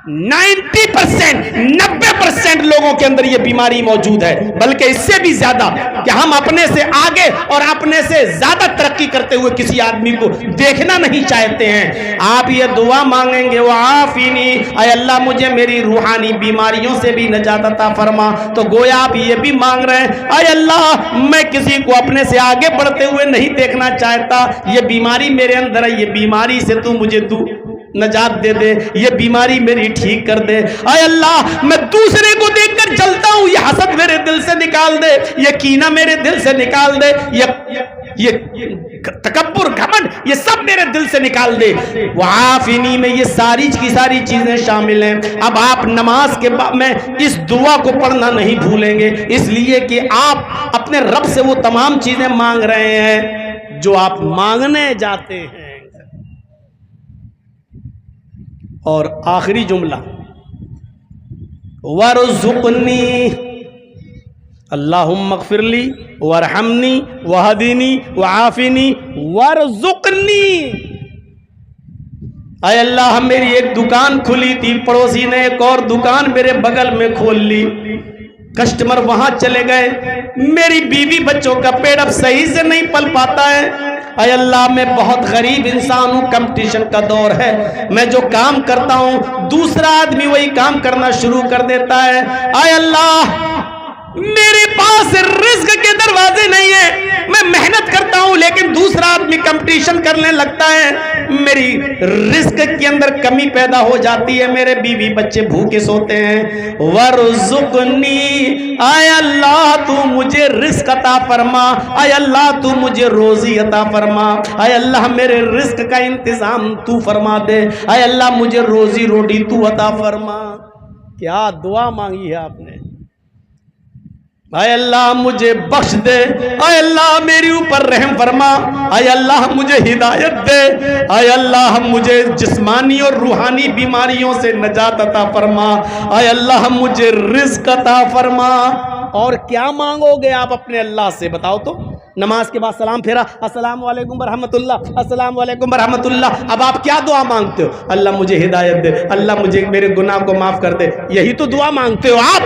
90% لوگوں کے اندر یہ بیماری موجود ہے، بلکہ اس سے بھی زیادہ کہ ہم اپنے سے آگے اور اپنے سے زیادہ ترقی کرتے ہوئے کسی آدمی کو دیکھنا نہیں چاہتے ہیں۔ آپ یہ دعا مانگیں گے وعافینی، اے اللہ مجھے میری روحانی بیماریوں سے بھی نجات عطا فرما، تو گویا آپ یہ بھی مانگ رہے ہیں اے اللہ میں کسی کو اپنے سے آگے بڑھتے ہوئے نہیں دیکھنا چاہتا، یہ بیماری میرے اندر ہے، یہ بیماری سے تو مجھے نجات دے دے، یہ بیماری میری ٹھیک کر دے۔ اے اللہ میں دوسرے کو دیکھ کر جلتا ہوں، یہ حسد میرے دل سے نکال دے، یہ کینہ میرے دل سے نکال دے، یہ تکبر گھمنڈ یہ سب میرے دل سے نکال دے۔ وعافینی میں یہ ساری کی ساری چیزیں شامل ہیں۔ اب آپ نماز کے بعد میں اس دعا کو پڑھنا نہیں بھولیں گے، اس لیے کہ آپ اپنے رب سے وہ تمام چیزیں مانگ رہے ہیں جو آپ مانگنے جاتے ہیں۔ اور آخری جملہ وَارْزُقْنِي، اللہم اغفر لی وارحمنی وہدنی وعافنی وارزقنی۔ اے اللہ میری ایک دکان کھلی تھی، پڑوسی نے ایک اور دکان میرے بغل میں کھول لی، کسٹمر وہاں چلے گئے، میری بیوی بچوں کا پیٹ اب صحیح سے نہیں پل پاتا ہے۔ اے اللہ میں بہت غریب انسان ہوں، کمپٹیشن کا دور ہے، میں جو کام کرتا ہوں دوسرا آدمی وہی کام کرنا شروع کر دیتا ہے۔ اے اللہ میرے پاس رزق کے دروازے نہیں ہیں، میں محنت کرتا ہوں لیکن دوسرا آدمی کمپٹیشن کرنے لگتا ہے، میری رزق کے اندر کمی پیدا ہو جاتی ہے، میرے بیوی بچے بھوکے سوتے ہیں۔ وَارْزُقْنِي، اے اللہ تو مجھے رزق عطا فرما، اے اللہ تو مجھے روزی عطا فرما، اے اللہ میرے رزق کا انتظام تو فرما دے، اے اللہ مجھے روزی روٹی تو عطا فرما۔ کیا دعا مانگی ہے آپ نے؟ اے اللہ مجھے بخش دے، اے اللہ میری اوپر رحم فرما، اے اللہ مجھے ہدایت دے، اے اللہ مجھے جسمانی اور روحانی بیماریوں سے نجات عطا فرما، اے اللہ مجھے رزق عطا فرما۔ اور کیا مانگو گے آپ اپنے اللہ سے بتاؤ تو؟ نماز کے بعد سلام پھیرا، السلام علیکم ورحمۃ اللہ، السلام علیکم ورحمۃ اللہ، اب آپ کیا دعا مانگتے ہو؟ اللہ مجھے ہدایت دے، اللہ مجھے میرے گناہ کو معاف کر دے، یہی تو دعا مانگتے ہو آپ۔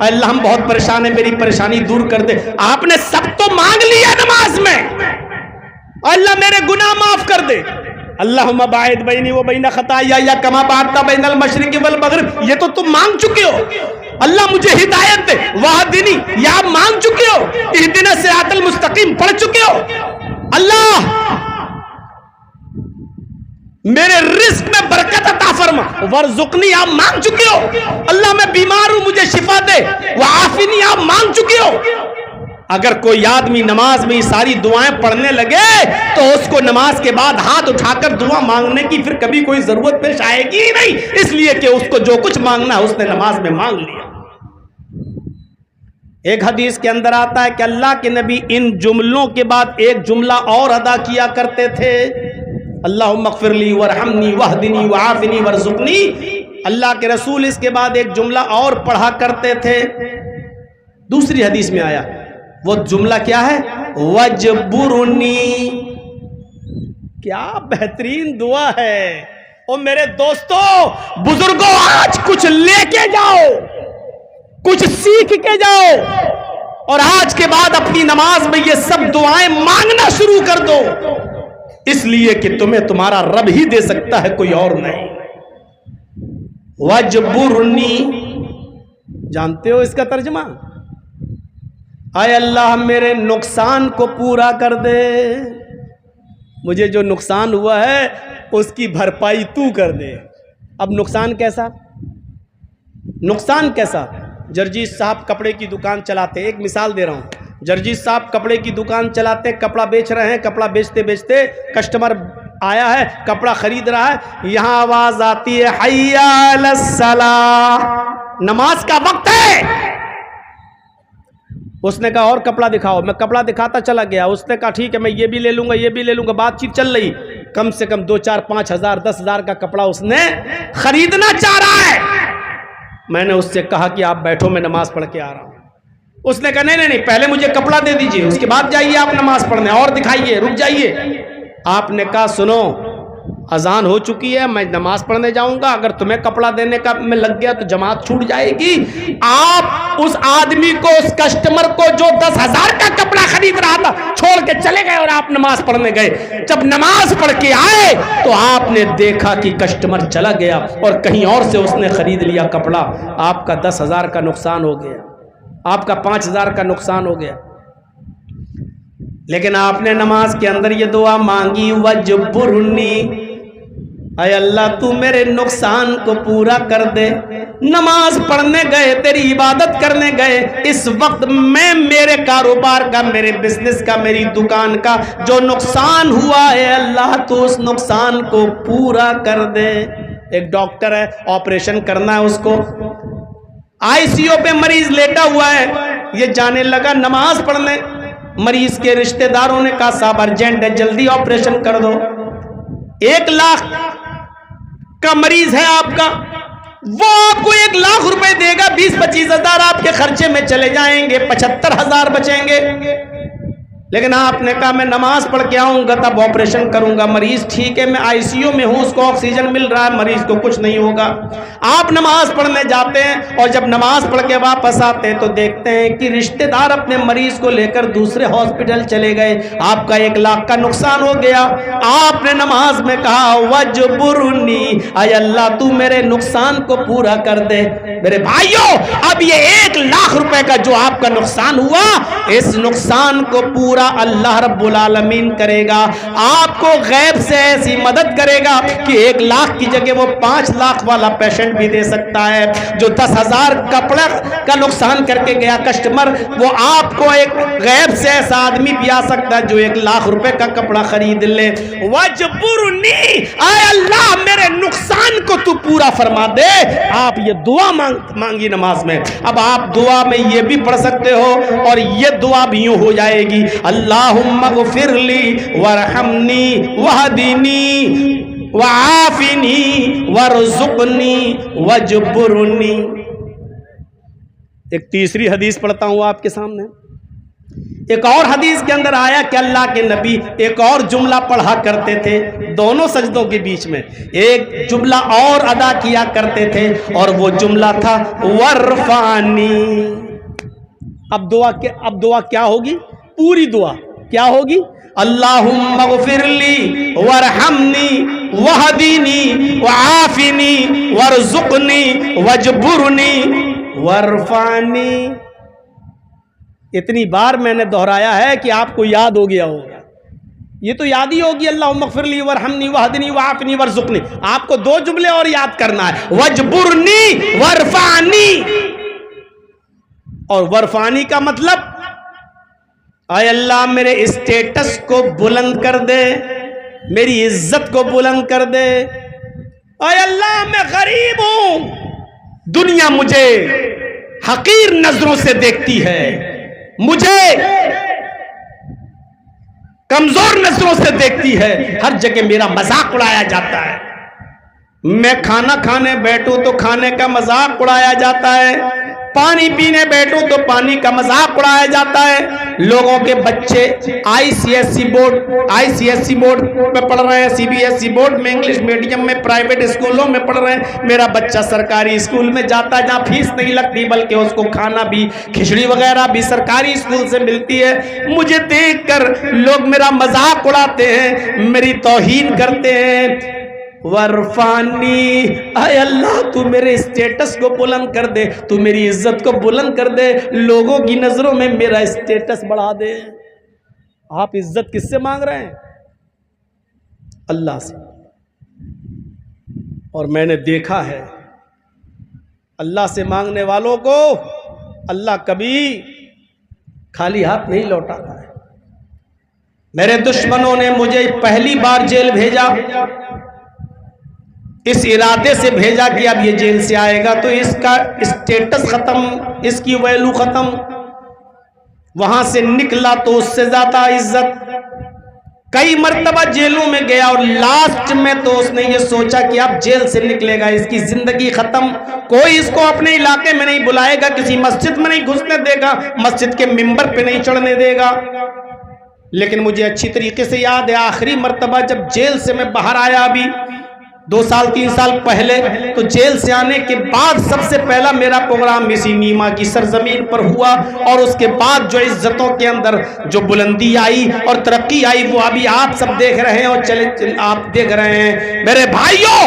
اللہ ہم بہت پریشان ہیں، میری پریشانی دور کر دے، آپ نے سب تو مانگ لیا نماز میں، اللہ میرے گناہ معاف کر دے، اللہم باعد بینی و بین خطایا کما بعدت بین المشرق والمغرب، یہ تو تم مانگ چکے ہو۔ اللہ مجھے ہدایت دے، وہدنی یہ آپ مانگ چکے ہو، اہدنا الصراط المستقیم پڑھ چکے ہو۔ اللہ میرے رزق میں برکت عطا فرما، ورزقنی آپ مانگ چکے ہو۔ اللہ میں بیمار ہوں مجھے شفا دے، وعافنی آپ مانگ چکے ہو۔ اگر کوئی آدمی نماز میں یہ ساری دعائیں پڑھنے لگے تو اس کو نماز کے بعد ہاتھ اٹھا کر دعا مانگنے کی پھر کبھی کوئی ضرورت پیش آئے گی ہی نہیں، اس لیے کہ اس کو جو کچھ مانگنا ہے اس نے نماز میں مانگ لیا۔ ایک حدیث کے اندر آتا ہے کہ اللہ کے نبی ان جملوں کے بعد ایک جملہ اور ادا کیا کرتے تھے، اللہم اغفر لی ورحمنی وہدنی وعافنی ورزقنی۔ اللہ کے رسول اس کے بعد ایک جملہ اور پڑھا کرتے تھے، دوسری حدیث میں آیا، وہ جملہ کیا ہے؟ وجبرنی۔ کیا بہترین دعا ہے۔ اور میرے دوستو بزرگوں آج کچھ لے کے جاؤ، کچھ سیکھ کے جاؤ، اور آج کے بعد اپنی نماز میں یہ سب دعائیں مانگنا شروع کر دو، اس لیے کہ تمہیں تمہارا رب ہی دے سکتا ہے، کوئی اور نہیں۔ وجبرنی، جانتے ہو اس کا ترجمہ؟ اے اللہ میرے نقصان کو پورا کر دے، مجھے جو نقصان ہوا ہے اس کی بھرپائی تو کر دے۔ اب نقصان کیسا؟ نقصان کیسا؟ جرجیت صاحب کپڑے کی دکان چلاتے، ایک مثال دے رہا ہوں، جرجیت صاحب کپڑے کی دکان چلاتے، کپڑا بیچ رہے ہیں، کپڑا بیچتے بیچتے کسٹمر آیا ہے، کپڑا خرید رہا ہے، یہاں آواز آتی ہے حی علی الصلاۃ، نماز کا وقت ہے۔ اس نے کہا اور کپڑا دکھاؤ. میں کپڑا دکھاتا چلا گیا. اس نے کہا ٹھیک ہے میں یہ بھی لے لوں گا یہ بھی لے لوں گا. بات چیت چل رہی. کم سے کم 2 4 5 ہزار 10 ہزار کا کپڑا اس نے خریدنا چاہ رہا ہے. میں نے اس سے کہا کہ آپ بیٹھو میں نماز پڑھ کے آ رہا ہوں. اس نے کہا نہیں پہلے مجھے کپڑا دے دیجئے اس کے بعد جائیے آپ نماز پڑھنے اور دکھائیے رک جائیے. آپ نے کہا سنو اذان ہو چکی ہے میں نماز پڑھنے جاؤں گا. اگر تمہیں کپڑا دینے کا میں لگ گیا تو جماعت چھوٹ جائے گی. آپ اس آدمی کو اس کسٹمر کو جو 10,000 کا کپڑا خرید رہا تھا چھوڑ کے چلے گئے اور آپ نماز پڑھنے گئے. جب نماز پڑھ کے آئے تو آپ نے دیکھا کہ کسٹمر چلا گیا اور کہیں اور سے اس نے خرید لیا کپڑا. آپ کا 10,000 کا نقصان ہو گیا. آپ کا 5,000 کا نقصان ہو گیا. لیکن آپ نے نماز کے اندر یہ دعا مانگی وجبرنی اے اللہ تو میرے نقصان کو پورا کر دے. نماز پڑھنے گئے تیری عبادت کرنے گئے اس وقت میں میرے کاروبار کا میرے بزنس کا میری دکان کا جو نقصان ہوا ہے اللہ تو اس نقصان کو پورا کر دے. ایک ڈاکٹر ہے آپریشن کرنا ہے اس کو آئی سی یو پہ مریض لیٹا ہوا ہے. یہ جانے لگا نماز پڑھنے. مریض کے رشتہ داروں نے کہا صاحب ارجنٹ ہے جلدی آپریشن کر دو. 1 لاکھ کا مریض ہے آپ کا وہ آپ کو 1 لاکھ روپے دے گا. 20-25 ہزار آپ کے خرچے میں چلے جائیں گے 75,000 بچیں گے. لیکن آپ نے کہا میں نماز پڑھ کے آؤں گا تب آپریشن کروں گا. مریض ٹھیک ہے میں آئی سی یو میں ہوں اس کو آکسیجن مل رہا ہے مریض کو کچھ نہیں ہوگا. آپ نماز پڑھنے جاتے ہیں اور جب نماز پڑھ کے واپس آتے ہیں تو دیکھتے ہیں کہ رشتہ دار اپنے مریض کو لے کر دوسرے ہاسپٹل چلے گئے. آپ کا 1 لاکھ کا نقصان ہو گیا. آپ نے نماز میں کہا وجبرنی اے اللہ تو میرے نقصان کو پورا کر دے. میرے بھائیوں اب یہ 1 لاکھ روپے کا جو آپ کا نقصان ہوا اس نقصان کو پورا اللہ رب العالمین کرے گا. آپ کو غیب سے ایسی مدد کرے گا کہ 1 لاکھ کی جگہ وہ 5 لاکھ والا پیشنٹ بھی دے سکتا ہے. جو 10,000 کپڑا کا نقصان کر کے گیا کسٹمر وہ آپ کو ایک غیب سے ایسا آدمی بھی آ سکتا ہے جو 1 لاکھ روپے کا کپڑا خرید لے. وجبرنی اے اللہ میرے نقصان کو تو پورا فرما دے. آپ یہ دعا مانگی نماز میں. اب آپ دعا میں یہ بھی پڑھ سکتے ہو اور یہ دعا بھی یوں ہو جائے گی اللہم اغفر لی ورحمنی وہدنی وعافنی ورزقنی وجبرنی. ایک تیسری حدیث پڑھتا ہوں آپ کے سامنے. ایک اور حدیث کے اندر آیا کہ اللہ کے نبی ایک اور جملہ پڑھا کرتے تھے دونوں سجدوں کے بیچ میں. ایک جملہ اور ادا کیا کرتے تھے اور وہ جملہ تھا ورفانی. اب دعا کیا ہوگی؟ پوری دعا کیا ہوگی؟ اللہم اغفر لی ورحمنی وہدنی وعافنی ورزقنی وجبرنی ورفانی. اتنی بار میں نے دہرایا ہے کہ آپ کو یاد ہو گیا ہوگا. یہ تو یاد ہی ہوگی اللہم اغفر لی ورحمنی وہدنی وعافنی ورزقنی. آپ کو 2 جملے اور یاد کرنا ہے وجبرنی ورفانی. اور ورفانی کا مطلب اے اللہ میرے اسٹیٹس کو بلند کر دے میری عزت کو بلند کر دے. اے اللہ میں غریب ہوں دنیا مجھے حقیر نظروں سے دیکھتی ہے مجھے کمزور نظروں سے دیکھتی ہے. ہر جگہ میرا مذاق اڑایا جاتا ہے. میں کھانا کھانے بیٹھوں تو کھانے کا مذاق اڑایا جاتا ہے. پانی پینے بیٹھوں تو پانی کا مذاق اڑایا جاتا ہے. لوگوں کے بچے آئی سی ایس سی بورڈ میں پڑھ رہے ہیں C B S E board میں انگلش میڈیم میں پرائیویٹ اسکولوں میں پڑھ رہے ہیں. میرا بچہ سرکاری اسکول میں جاتا ہے جہاں فیس نہیں لگتی بلکہ اس کو کھانا بھی کھچڑی وغیرہ بھی سرکاری اسکول سے ملتی ہے. مجھے دیکھ کر لوگ میرا مذاق اڑاتے ہیں میری توہین کرتے ہیں. ورفانی اے اللہ تو میرے اسٹیٹس کو بلند کر دے تو میری عزت کو بلند کر دے لوگوں کی نظروں میں میرا اسٹیٹس بڑھا دے. آپ عزت کس سے مانگ رہے ہیں؟ اللہ سے. اور میں نے دیکھا ہے اللہ سے مانگنے والوں کو اللہ کبھی خالی ہاتھ نہیں لوٹاتا ہے. میرے دشمنوں نے مجھے پہلی بار جیل بھیجا اس ارادے سے بھیجا کہ اب یہ جیل سے آئے گا تو اس کا اسٹیٹس ختم اس کی ویلو ختم. وہاں سے نکلا تو اس سے زیادہ عزت. کئی مرتبہ جیلوں میں گیا اور لاسٹ میں تو اس نے یہ سوچا کہ اب جیل سے نکلے گا اس کی زندگی ختم, کوئی اس کو اپنے علاقے میں نہیں بلائے گا, کسی مسجد میں نہیں گھسنے دے گا, مسجد کے ممبر پہ نہیں چڑھنے دے گا. لیکن مجھے اچھی طریقے سے یاد ہے آخری مرتبہ جب جیل سے میں باہر آیا, ابھی 2 سال 3 سال پہلے, تو جیل سے آنے کے بعد سب سے پہلا میرا پروگرام اسی نیما کی سرزمین پر ہوا, اور اس کے بعد جو عزتوں کے اندر جو بلندی آئی اور ترقی آئی وہ ابھی آپ سب دیکھ رہے ہیں, اور چلے آپ دیکھ رہے ہیں. میرے بھائیوں,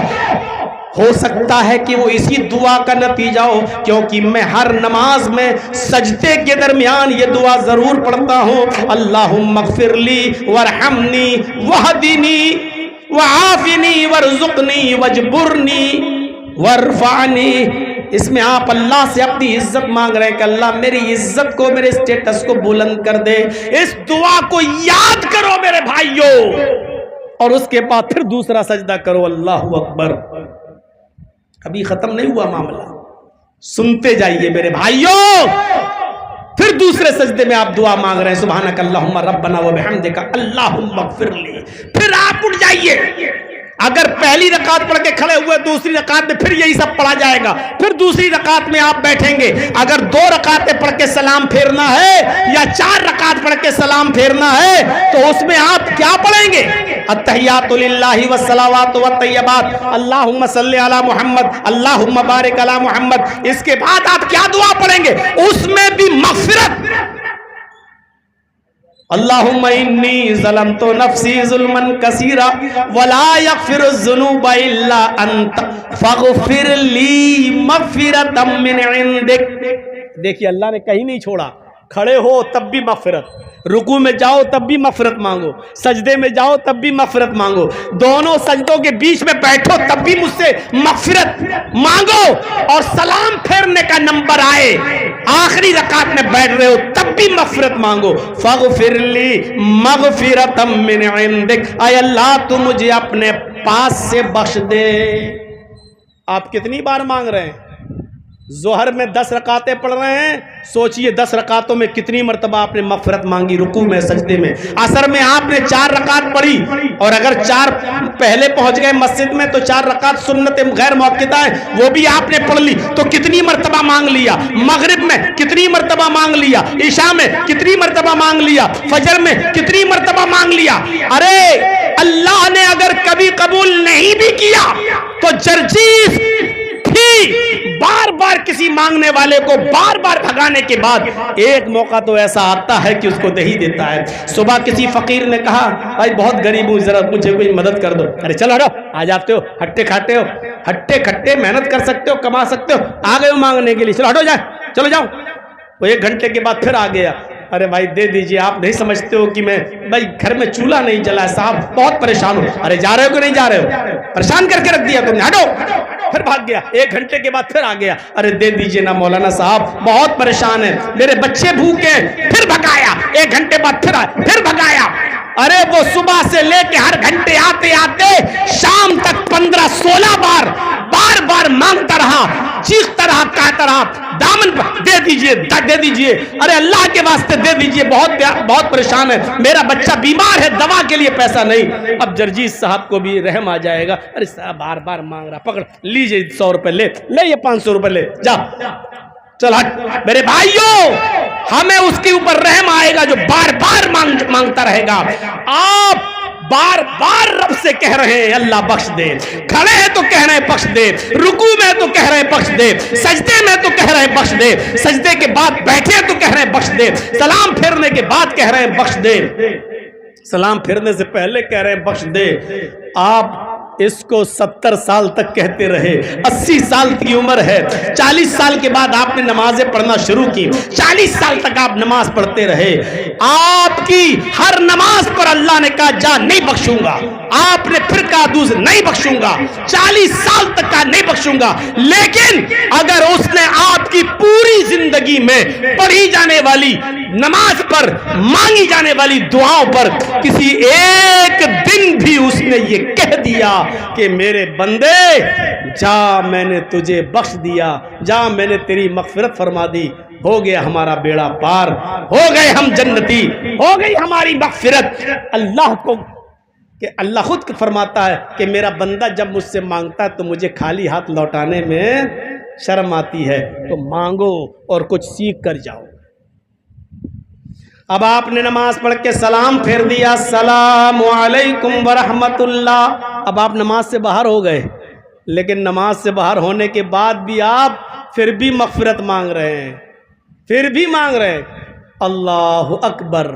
ہو سکتا ہے کہ وہ اسی دعا کا نتیجہ ہو, کیونکہ میں ہر نماز میں سجدے کے درمیان یہ دعا ضرور پڑھتا ہوں, اللہم اغفر لی وارحمنی وہدنی وعافنی وارزقنی واجبرنی وارفعنی. اس میں آپ اللہ سے اپنی عزت مانگ رہے ہیں کہ اللہ میری عزت کو, میرے اسٹیٹس کو بلند کر دے. اس دعا کو یاد کرو میرے بھائیوں, اور اس کے بعد پھر دوسرا سجدہ کرو. اللہ اکبر. ابھی ختم نہیں ہوا معاملہ, سنتے جائیے میرے بھائیوں. پھر دوسرے سجدے میں آپ دعا مانگ رہے ہیں سبحانک اللہم ربنا وبحمدک اللہم اغفر لی. پھر آپ اٹھ جائیے. اگر پہلی رکعت پڑھ کے کھڑے ہوئے دوسری رکعت میں پھر یہی سب پڑھا جائے گا, پھر دوسری رکعت میں آپ بیٹھیں گے. اگر 2 رکعتیں پڑھ کے سلام پھیرنا ہے یا 4 رکعت پڑھ کے سلام پھیرنا ہے تو اس میں آپ کیا پڑھیں گے؟ التحیات للہ والصلوات والطیبات, اللہم صلی علی محمد, اللہم بارک علی محمد. اس کے بعد آپ کیا دعا پڑھیں گے؟ اس میں بھی مغفرت. اللہم انی ظلمت نفسی ظلما کثیرا ولا یغفر الذنوب الا انت فاغفر لی مغفرۃ من عندک. دیکھیے اللہ نے کہیں نہیں چھوڑا, کھڑے ہو تب بھی مغفرت, رکوع میں جاؤ تب بھی مغفرت مانگو, سجدے میں جاؤ تب بھی مغفرت مانگو, دونوں سجدوں کے بیچ میں بیٹھو تب بھی مجھ سے مغفرت مانگو, اور سلام پھیرنے کا نمبر آئے آخری رکعت میں بیٹھ رہے ہو تب بھی مغفرت مانگو. فاغفر لی مغفرۃ من عندک, اے اللہ تو مجھے اپنے پاس سے بخش دے. آپ کتنی بار مانگ رہے ہیں؟ ظہر میں 10 رکعتیں پڑھ رہے ہیں, سوچئے 10 رکعتوں میں کتنی مرتبہ آپ نے مغفرت مانگی رکوع میں سجدے میں. عصر میں آپ نے 4 رکعت پڑھی, اور اگر 4 پہلے پہنچ گئے مسجد میں تو 4 رکعت سنت غیر موقتہ ہے وہ بھی آپ نے پڑھ لی, تو کتنی مرتبہ مانگ لیا. مغرب میں کتنی مرتبہ مانگ لیا, عشاء میں کتنی مرتبہ مانگ لیا, فجر میں کتنی مرتبہ مانگ لیا. ارے اللہ نے اگر کبھی قبول نہیں بھی کیا تو جرجیس بار بار کسی مانگنے والے کو بار بار بھگانے کے بعد ایک موقع تو ایسا آتا ہے کہ اس کو دے ہی دیتا ہے. صبح کسی فقیر نے کہا بھائی بہت غریب ہوں, ذرا مجھے کوئی مدد کر دو. ارے چلو ہٹو, آ جاتے ہو, ہٹے کھاتے ہو, ہٹے کھٹے محنت کر سکتے ہو, کما سکتے ہو, آ گئے ہو مانگنے کے لیے, چلو ہٹو جائے, چلو جاؤ. وہ 1 گھنٹے کے بعد پھر آ گیا. ارے بھائی دے دیجئے, آپ نہیں سمجھتے ہو کہ میں بھائی گھر میں چولہا نہیں جلا ہے صاحب, بہت پریشان ہوں. ارے جا رہے ہو کہ نہیں جا رہے ہو؟ پریشان کر کے رکھ دیا تم نے, ہٹو. پھر بھاگ گیا. 1 گھنٹے کے بعد پھر آ گیا. ارے دے دیجئے نا مولانا صاحب, بہت پریشان ہے, میرے بچے بھوکے ہیں. پھر بھگایا. 1 گھنٹے بعد پھر بھگایا. ارے وہ صبح سے لے کے ہر گھنٹے آتے آتے شام تک 15-16 بار بار بار مانگتا رہا, چیختا رہا, کہتا رہا دامن پر دے دیجئے, دے دیجئے, ارے اللہ کے واسطے دے دیجئے, بہت پریشان ہے, میرا بچہ بیمار ہے, دوا کے لیے پیسہ نہیں. اب جرجیس صاحب کو بھی رحم آ جائے گا, ارے صاحب بار بار مانگ رہا, پکڑ لیجئے 100 روپے, لے یہ 500 روپے لے جا, چل ہٹ. میرے بھائیوں ہمیں اس کے اوپر رحم آئے گا جو بار بار مانگتا رہے گا. آپ بار بار رب سے کہہ رہے ہیں اللہ بخش دے, کھڑے ہیں تو کہہ رہے ہیں بخش دے, رکوع میں تو کہہ رہے ہیں بخش دے, سجدے میں تو کہہ رہے ہیں بخش دے, سجدے کے بعد بیٹھے تو کہہ رہے ہیں بخش دے, سلام پھیرنے کے بعد کہہ رہے ہیں بخش دے, سلام پھیرنے سے پہلے کہہ رہے ہیں بخش دے. آپ اس کو 70 سال تک کہتے رہے, 80 سال کی عمر ہے, 40 سال کے بعد آپ نے نمازیں پڑھنا شروع کی, 40 سال تک آپ نماز پڑھتے رہے. آپ کی ہر نماز پر اللہ نے کہا جا نہیں بخشوں گا, آپ نے پھر کہا دوز نہیں بخشوں گا, 40 سال تک کہا نہیں بخشوں گا. لیکن اگر اس نے آپ کی پوری زندگی میں پڑھی جانے والی نماز پر, مانگی جانے والی دعاؤں پر کسی ایک دن بھی اس نے یہ کہہ دیا کہ میرے بندے جا میں نے تجھے بخش دیا, جا میں نے تیری مغفرت فرما دی, ہو گیا ہمارا بیڑا پار، ہو گئے ہم جنتی، ہو گئی ہماری مغفرت۔ اللہ کو کہ اللہ خود فرماتا ہے کہ میرا بندہ جب مجھ سے مانگتا ہے تو مجھے خالی ہاتھ لوٹانے میں شرم آتی ہے، تو مانگو اور کچھ سیکھ کر جاؤ۔ اب آپ نے نماز پڑھ کے سلام پھیر دیا، السلام علیکم ورحمت اللہ، اب آپ نماز سے باہر ہو گئے، لیکن نماز سے باہر ہونے کے بعد بھی آپ پھر بھی مغفرت مانگ رہے ہیں، پھر بھی مانگ رہے ہیں، اللہ اکبر،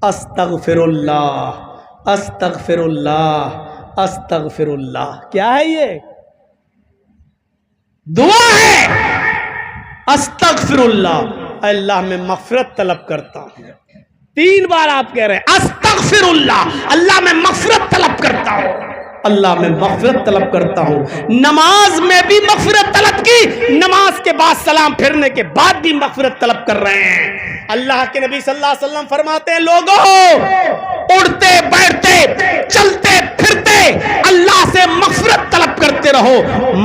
استغفر اللہ، استغفر اللہ، استغفر اللہ۔ کیا ہے یہ؟ دعا ہے، استغفر اللہ، اللہ میں مغفرت طلب کرتا ہوں۔ 3 بار آپ کہہ رہے ہیں استغفر اللہ، اللہ میں مغفرت طلب کرتا ہوں، اللہ میں مغفرت طلب کرتا ہوں۔ نماز میں بھی مغفرت طلب کی، نماز کے بعد سلام پھرنے کے بعد بھی مغفرت طلب کر رہے ہیں۔ اللہ کے نبی صلی اللہ علیہ وسلم فرماتے ہیں، لوگوں اڑتے بیٹھتے چلتے پھرتے اللہ سے مغفرت طلب کرتے رہو۔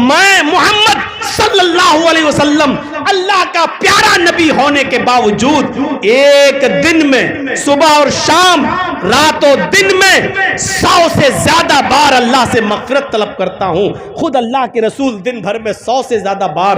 میں محمد صلی اللہ علیہ وسلم اللہ کا پیارا نبی ہونے کے باوجود ایک دن میں صبح اور شام، رات و دن میں 100 سے زیادہ بار اللہ سے مغفرت طلب کرتا ہوں۔ خود اللہ کے رسول دن بھر میں 100 سے زیادہ بار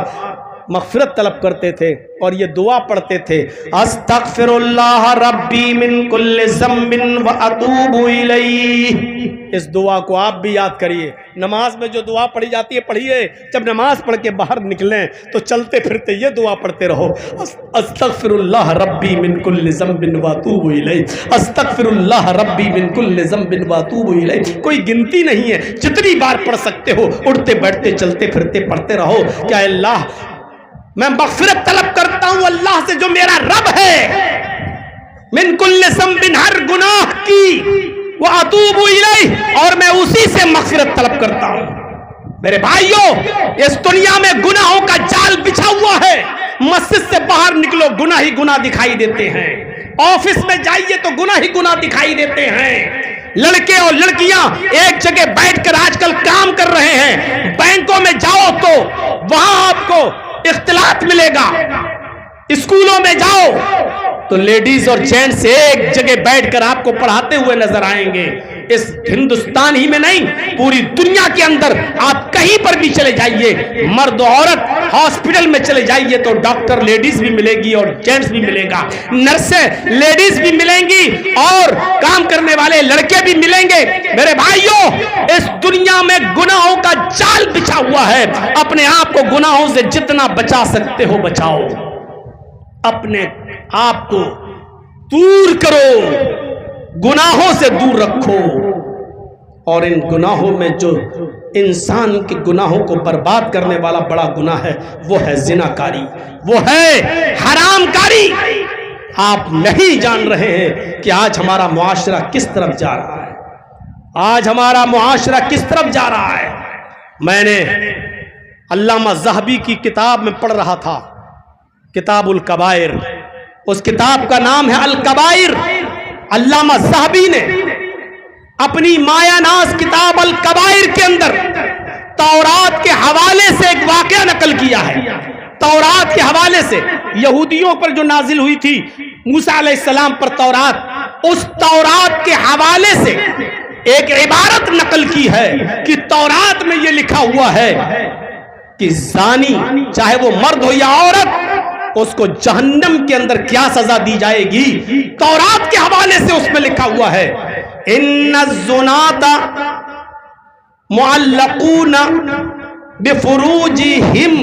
مغفرت طلب کرتے تھے اور یہ دعا پڑھتے تھے، استغفر اللہ ربی من کل ذنب واتوب الیہ۔ اس دعا کو آپ بھی یاد کریے، نماز میں جو دعا پڑھی جاتی ہے پڑھیے، جب نماز پڑھ کے باہر نکلیں تو چلتے پھرتے یہ دعا پڑھتے رہو، استغفر اللہ ربی من کل ذنب واتوب الیہ، استغفر اللہ ربی من کل ذنب واتوب الیہ۔ کوئی گنتی نہیں ہے، جتنی بار پڑھ سکتے ہو، اٹھتے بیٹھتے چلتے پھرتے پڑھتے رہو کہ اے اللہ میں مغفرت طلب کرتا ہوں اللہ سے جو میرا رب ہے، من کل ذنب، ہر گناہ کی، واتوب الیہ، اور میں اسی سے مغفرت طلب کرتا ہوں۔ میرے بھائیوں، اس دنیا میں گناہوں کا جال بچھا ہوا ہے، مسجد سے باہر نکلو گناہ ہی گناہ دکھائی دیتے ہیں، آفس میں جائیے تو گناہ ہی گناہ دکھائی دیتے ہیں، لڑکے اور لڑکیاں ایک جگہ بیٹھ کر آج کل کام کر رہے ہیں، بینکوں میں جاؤ تو وہاں آپ کو اختلاط ملے گا، اسکولوں میں جاؤ تو لیڈیز اور جینٹس ایک جگہ بیٹھ کر آپ کو پڑھاتے ہوئے نظر آئیں گے۔ اس ہندوستان ہی میں نہیں، پوری دنیا کے اندر آپ کہیں پر بھی چلے جائیے، مرد و عورت ہاسپٹل میں چلے جائیے تو ڈاکٹر لیڈیز بھی ملے گی اور جینٹس بھی ملے گا، نرسیں لیڈیز بھی ملیں گی اور کام کرنے والے لڑکے بھی ملیں گے۔ میرے بھائیوں، اس دنیا میں گناہوں کا جال بچھا ہوا ہے، اپنے آپ کو گناہوں سے جتنا بچا سکتے ہو بچاؤ، اپنے آپ کو دور کرو، گناہوں سے دور رکھو، اور ان گناہوں میں جو انسان کے گناہوں کو برباد کرنے والا بڑا گناہ ہے وہ ہے زنا کاری، وہ ہے حرام کاری۔ آپ نہیں جان رہے ہیں کہ آج ہمارا معاشرہ کس طرف جا رہا ہے، آج ہمارا معاشرہ کس طرف جا رہا ہے۔ میں نے علامہ ذہبی کی کتاب میں پڑھ رہا تھا، کتاب الکبائر، اس کتاب کا نام ہے الکبائر۔ علامہ ذہبی نے اپنی مایہ ناز کتاب الکبائر کے اندر تورات کے حوالے سے ایک واقعہ نقل کیا ہے۔ تورات کے حوالے سے، یہودیوں پر جو نازل ہوئی تھی موسیٰ علیہ السلام پر تورات، اس تورات کے حوالے سے ایک عبارت نقل کی ہے کہ تورات میں یہ لکھا ہوا ہے کہ زانی، چاہے وہ مرد ہو یا عورت، اس کو جہنم کے اندر کیا سزا دی جائے گی، تورات کے حوالے سے اس میں لکھا ہوا ہے، ان الزنات معلقون بفروجہم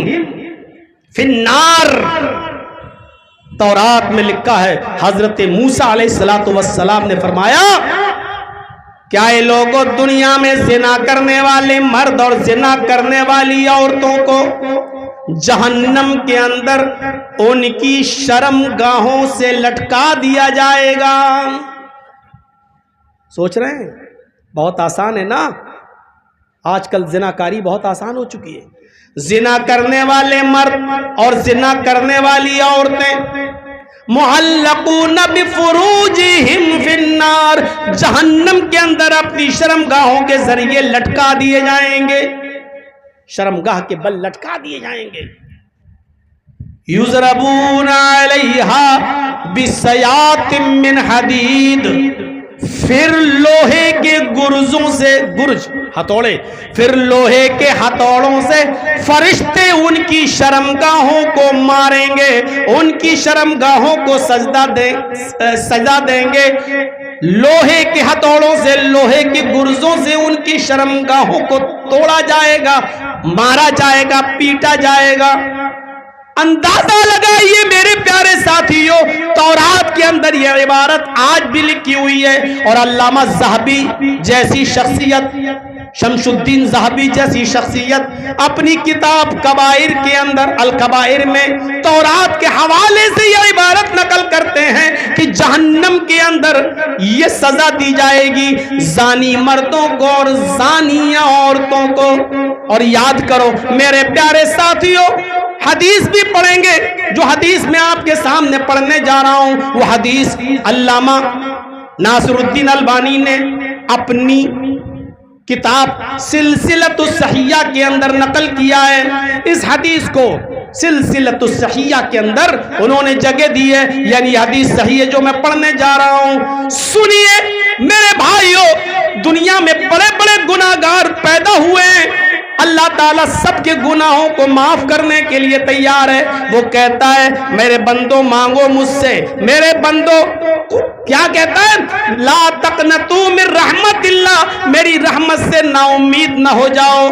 فی النار۔ تورات میں لکھا ہے، حضرت موسیٰ علیہ السلام نے فرمایا، کیا یہ لوگوں دنیا میں زنا کرنے والے مرد اور زنا کرنے والی عورتوں کو جہنم کے اندر ان کی شرم گاہوں سے لٹکا دیا جائے گا؟ سوچ رہے ہیں؟ بہت آسان ہے نا، آج کل زنا کاری بہت آسان ہو چکی ہے۔ زنا کرنے والے مرد اور زنا کرنے والی عورتیں معلقون بفروجہم فی النار، جہنم کے اندر اپنی شرمگاہوں کے ذریعے لٹکا دیے جائیں گے، شرمگاہ کے بل لٹکا دیے جائیں گے۔ یضربون علیہا بسیات من حدید، پھر لوہے کے گرزوں سے، گرج ہتھوڑے، پھر لوہے کے ہتھوڑوں سے فرشتے ان کی شرمگاہوں کو ماریں گے، ان کی شرمگاہوں کو سجدہ دیں گے، لوہے کے ہتھوڑوں سے، لوہے کے گرزوں سے ان کی شرمگاہوں کو توڑا جائے گا، مارا جائے گا، پیٹا جائے گا۔ اندازہ لگائیے میرے پیارے ساتھیوں، تورات کے اندر یہ عبارت آج بھی لکھی ہوئی ہے، اور علامہ ذہبی جیسی شخصیت، شمس الدین ذہبی جیسی شخصیت اپنی کتاب کبائر کے اندر، الکبائر میں تورات کے حوالے سے یہ عبارت نقل کرتے ہیں کہ جہنم کے اندر یہ سزا دی جائے گی زانی مردوں کو اور زانیہ عورتوں کو۔ اور یاد کرو میرے پیارے ساتھیوں، حدیث بھی پڑھیں گے، جو حدیث میں آپ کے سامنے پڑھنے جا رہا ہوں وہ حدیث علامہ ناصر الدین البانی نے اپنی کتاب سلسلۃ الصحیحہ کے اندر نقل کیا ہے۔ اس حدیث کو سلسلۃ الصحیحہ کے اندر انہوں نے جگہ دی ہے، یعنی حدیث صحیح ہے جو میں پڑھنے جا رہا ہوں۔ سنیے میرے بھائیوں، دنیا میں بڑے بڑے گناہگار پیدا ہوئے ہیں، اللہ تعالیٰ سب کے گناہوں کو معاف کرنے کے لیے تیار ہے۔ وہ کہتا ہے میرے بندو مانگو مجھ سے، میرے بندو کیا کہتا ہے؟ لا تقنطوا من رحمت اللہ، میری رحمت سے نا امید نہ ہو جاؤ۔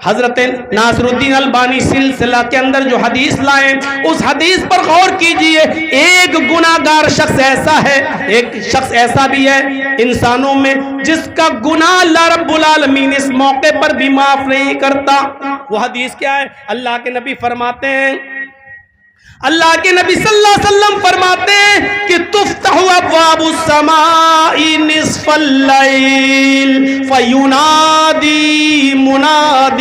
حضرت ناصر الدین البانی سلسلہ کے اندر جو حدیث لائیں، اس حدیث پر غور کیجئے۔ ایک گناہگار شخص ایسا ہے، ایک شخص ایسا بھی ہے انسانوں میں جس کا گناہ اللہ رب العالمین اس موقع پر بھی معاف نہیں کرتا۔ وہ حدیث کیا ہے؟ اللہ کے نبی فرماتے ہیں، اللہ کے نبی صلی اللہ علیہ وسلم فرماتے ہیں کہ تفتح ابواب السماء نصف اللیل فینادی مناد،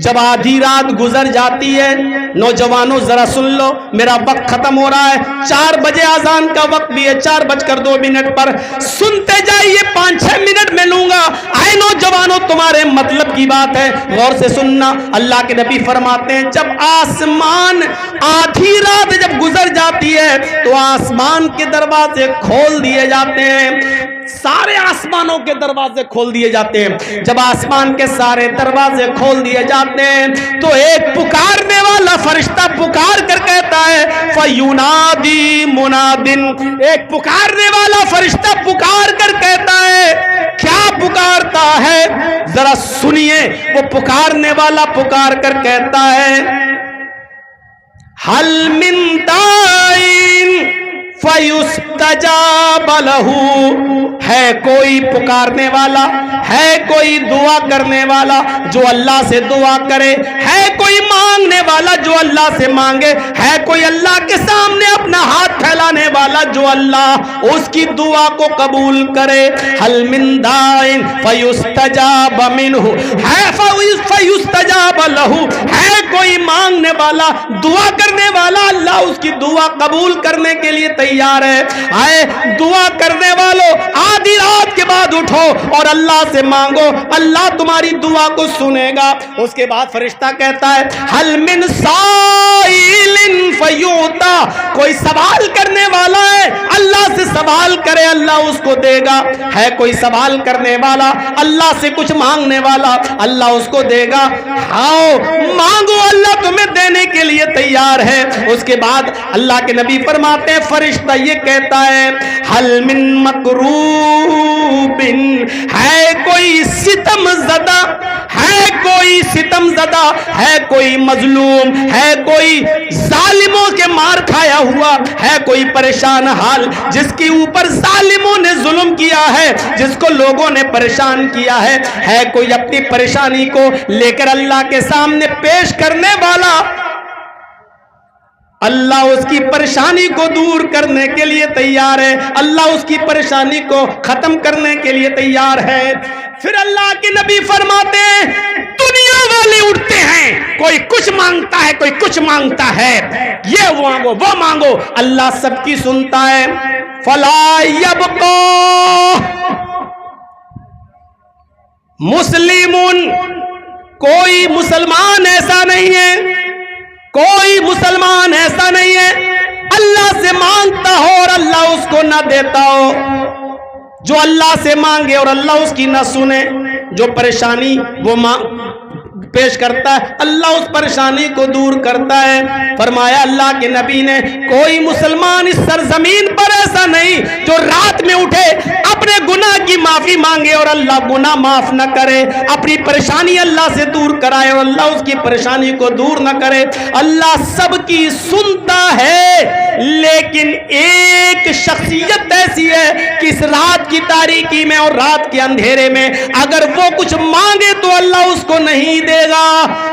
جب آدھی رات گزر جاتی ہے، نوجوانوں ذرا سن لو، میرا وقت ختم ہو رہا ہے، 4 بجے اذان کا وقت بھی ہے، 4:02 پر سنتے جائیے، 5-6 منٹ میں لوں گا۔ آئے نوجوانوں، تمہارے مطلب کی بات ہے، غور سے سننا۔ اللہ کے نبی فرماتے ہیں جب آسمان آدھی رات جب گزر جاتی ہے تو آسمان کے دروازے کھول دیے جاتے ہیں، سارے آسمانوں کے دروازے کھول دیے جاتے ہیں۔ جب آسمان کے سارے دروازے کھول دیے جاتے ہیں تو ایک پکارنے والا فرشتہ پکار کر کہتا ہے فَيُنَادِي مُنَادٍ، ایک پکارنے والا فرشتہ پکار کر کہتا ہے، کیا پکارتا ہے؟ ذرا سنیے، وہ پکارنے والا پکار کر کہتا ہے هَلْ مِن دَاعٍ فَيُسْتَجَابَ لَهُ، ہے کوئی پکارنے والا، ہے کوئی دعا کرنے والا جو اللہ سے دعا کرے، ہے کوئی مانگنے والا جو اللہ سے مانگے، ہے کوئی اللہ کے سامنے اپنا ہاتھ پھیلانے والا جو اللہ اس کی دعا کو قبول کرے۔ هَلْ مِن دَاعٍ فَيُسْتَجَابَ مِنْهُ، ہے فَيُسْتَجَابَ لَهُ، ہے کوئی مانگنے والا، دعا کرنے والا، اللہ اس کی دعا قبول کرنے کے لیے تیار ہے۔ آئے دعا کرنے والوں، آدھی رات کے بعد اٹھو اور اللہ سے مانگو، اللہ تمہاری دعا کو سنے گا۔ اس کے بعد فرشتہ کہتا ہے حل من سائل فیعطا، کوئی سوال کرنے والا ہے، اللہ سے سوال کرے، اللہ اس کو دے گا۔ ہے کوئی سوال کرنے والا، اللہ سے کچھ مانگنے والا، اللہ اس کو دے گا۔ آؤ مانگو، اللہ تمہیں دینے کے لیے تیار ہے۔ اس کے بعد اللہ کے نبی فرماتے ہیں فرشتہ یہ کہتا ہے حل من مکروب، ہے کوئی ستم زدہ، ہے کوئی ستم زدہ، ہے کوئی مظلوم، ہے کوئی ظالموں کے مار کھایا ہوا، ہے کوئی پریشان حال جس کے اوپر ظالموں نے ظلم کیا ہے، جس کو لوگوں نے پریشان کیا ہے کوئی اپنی پریشانی کو لے کر اللہ کے سامنے پیش کرنے والا، اللہ اس کی پریشانی کو دور کرنے کے لیے تیار ہے، اللہ اس کی پریشانی کو ختم کرنے کے لیے تیار ہے۔ پھر اللہ کے نبی فرماتے ہیں دنیا والے اٹھتے ہیں، کوئی کچھ مانگتا ہے، کوئی کچھ مانگتا ہے، یہ مانگو وہ مانگو، اللہ سب کی سنتا ہے۔ فلا یبقا مسلمون، کوئی مسلمان ایسا نہیں ہے کوئی مسلمان ایسا نہیں ہے اللہ سے مانگتا ہو اور اللہ اس کو نہ دیتا ہو. جو اللہ سے مانگے اور اللہ اس کی نہ سنے، جو پریشانی وہ پیش کرتا ہے اللہ اس پریشانی کو دور کرتا ہے. فرمایا اللہ کے نبی نے کوئی مسلمان اس سرزمین پر ایسا نہیں جو رات میں اٹھے اپنے گناہ کی معافی مانگے اور اللہ گناہ معاف نہ کرے، اپنی پریشانی اللہ سے دور کرائے اور اللہ اس کی پریشانی کو دور نہ کرے. اللہ سب کی سنتا ہے، لیکن ایک شخصیت ایسی ہے کہ اس رات کی تاریکی میں اور رات کے اندھیرے میں اگر وہ کچھ مانگے تو اللہ اس کو نہیں دے گا.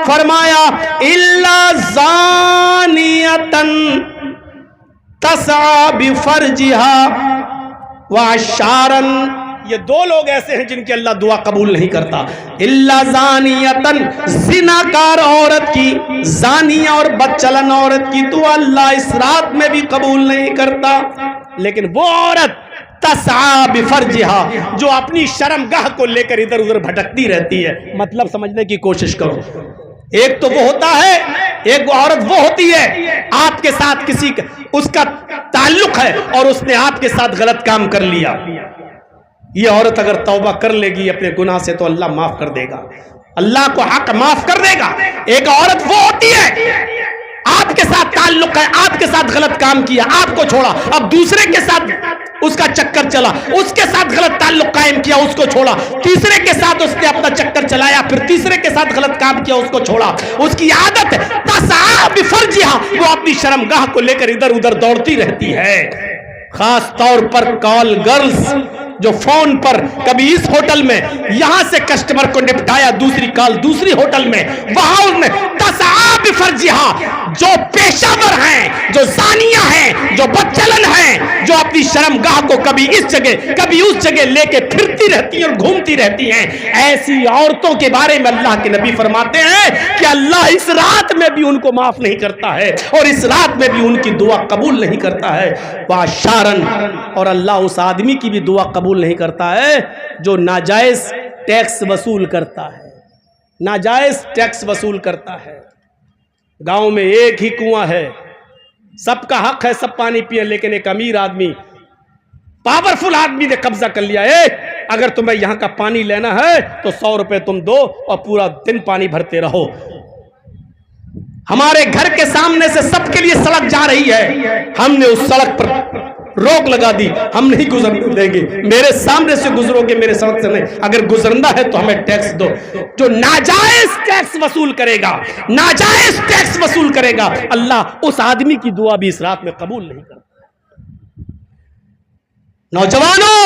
فرمایا الا زانیتن تسعى بفرجها وعشارا، یہ دو لوگ ایسے ہیں جن کی اللہ دعا قبول نہیں کرتا. الا زانیتن، زناکار عورت کی، زانیہ اور بدچلن عورت کی دعا اللہ اس رات میں بھی قبول نہیں کرتا. لیکن وہ عورت تسعى بفرجها جو اپنی شرمگاہ کو لے کر ادھر ادھر بھٹکتی رہتی ہے. مطلب سمجھنے کی کوشش کرو. ایک تو وہ ہوتا ہے، ایک وہ عورت وہ ہوتی ہے آپ کے ساتھ کسی کا اس کا تعلق ہے اور اس نے آپ کے ساتھ غلط کام کر لیا. یہ عورت اگر توبہ کر لے گی اپنے گناہ سے تو اللہ معاف کر دے گا، اللہ کو حق معاف کر دے گا. ایک عورت وہ ہوتی ہے آپ کے ساتھ تعلق ہے، آپ کے ساتھ غلط کام کیا، آپ کو چھوڑا، اب دوسرے کے ساتھ اس کا چکر چلا، اس کے ساتھ غلط تعلق قائم کیا، اس کو چھوڑا، تیسرے کے ساتھ اس نے اپنا چکر چلایا، پھر تیسرے کے ساتھ غلط کام کیا، اس کو چھوڑا. اس کی عادت ہے تسعى بفرجها، وہ اپنی شرمگاہ کو لے کر ادھر ادھر دوڑتی رہتی ہے. خاص طور پر کال گرلز جو فون پر کبھی اس ہوٹل میں یہاں سے کسٹمر کو نپٹایا، دوسری کال دوسری ہوٹل میں، وہاں انہیں تسعى بفرجها جو پیشہ ور ہیں، جو زانیہ ہیں، جو بدچلن ہیں، جو اپنی شرمگاہ کو کبھی اس جگہ کبھی اس جگہ لے کے پھرتی رہتی ہیں اور گھومتی رہتی ہیں، ایسی عورتوں کے بارے میں اللہ کے نبی فرماتے ہیں کہ اللہ اس رات میں بھی ان کو معاف نہیں کرتا ہے اور اس رات میں بھی ان کی دعا قبول نہیں کرتا ہے. واشارن، اور اللہ اس آدمی کی بھی دعا قبول نہیں کرتا ہے جو ناجائز ٹیکس وصول کرتا ہے. ناجائز ٹیکس وصول کرتا ہے. گاؤں میں ایک ہی کنواں ہے، سب کا حق ہے سب پانی پیے، لیکن ایک امیر آدمی پاورفل آدمی نے قبضہ کر لیا. اگر تمہیں یہاں کا پانی لینا ہے تو 100 روپے تم دو اور پورا دن پانی بھرتے رہو. ہمارے گھر کے سامنے سے سب کے لیے سڑک جا رہی ہے، ہم نے اس سڑک پر روک لگا دی، ہم نہیں گزرنے دیں گے، میرے سامنے سے گزرو گے، میرے سڑک سے نہیں، اگر گزرنا ہے تو ہمیں ٹیکس دو. جو ناجائز ٹیکس وصول کرے گا، ناجائز ٹیکس وصول کرے گا، اللہ اس آدمی کی دعا بھی اس رات میں قبول نہیں کرتا. نوجوانوں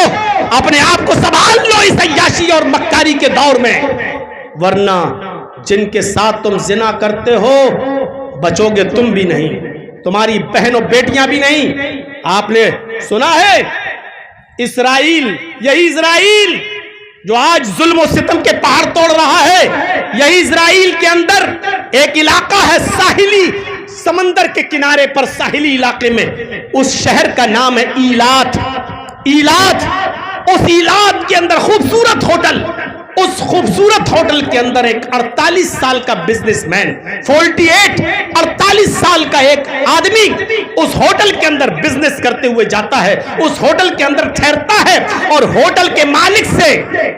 اپنے آپ کو سنبھال لو اس عیاشی اور مکاری کے دور میں، ورنہ جن کے ساتھ تم زنا کرتے ہو بچو گے تم بھی نہیں، تمہاری بہن و بیٹیاں بھی نہیں. آپ نے سنا ہے اسرائیل، یہی اسرائیل جو آج ظلم و ستم کے پہاڑ توڑ رہا ہے، یہی اسرائیل کے اندر ایک علاقہ ہے ساحلی، سمندر کے کنارے پر ساحلی علاقے میں، اس شہر کا نام ہے ایلات. ایلات، اس ایلات کے اندر خوبصورت ہوٹل، اس خوبصورت ہوٹل کے اندر ایک 48 سال کا بزنس مین، 48 سال کا ایک آدمی اس ہوٹل کے اندر بزنس کرتے ہوئے جاتا ہے، اس ہوٹل کے اندر ٹھہرتا ہے اور ہوٹل کے مالک سے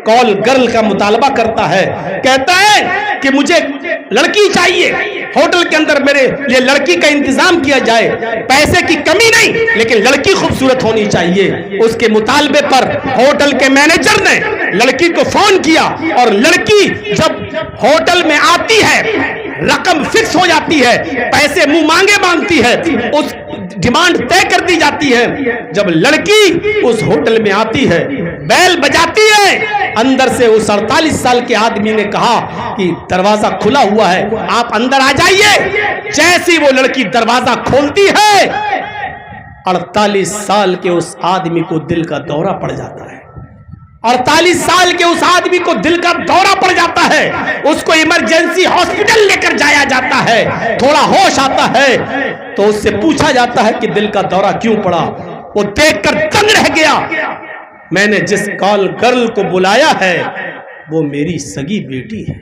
کال گرل کا مطالبہ کرتا ہے. کہتا ہے کہ مجھے لڑکی چاہیے، ہوٹل کے اندر میرے لیے لڑکی کا انتظام کیا جائے، پیسے کی کمی نہیں لیکن لڑکی خوبصورت ہونی چاہیے. اس کے مطالبے پر ہوٹل کے مینیجر نے لڑکی کو فون کیا اور لڑکی جب ہوٹل میں آتی ہے رقم فکس ہو جاتی ہے، پیسے منہ مانگے مانگتی ہے، اس ڈیمانڈ طے کر دی جاتی ہے. جب لڑکی اس ہوٹل میں آتی ہے، بیل بجاتی ہے، اندر سے اس 48 سال کے آدمی نے کہا کہ دروازہ کھلا ہوا ہے آپ اندر آ جائیے. جیسی وہ لڑکی دروازہ کھولتی ہے 48 سال کے اس آدمی کو دل کا دورہ پڑ جاتا ہے. 48 سال کے اس آدمی کو دل کا دورہ پڑ جاتا ہے، اس کو ایمرجنسی ہاسپٹل لے کر جایا جاتا ہے. تھوڑا ہوش آتا ہے تو اس سے پوچھا جاتا ہے کہ دل کا دورہ کیوں پڑا. وہ دیکھ کر دنگ رہ گیا، میں نے جس کال گرل کو بلایا ہے وہ میری سگی بیٹی ہے.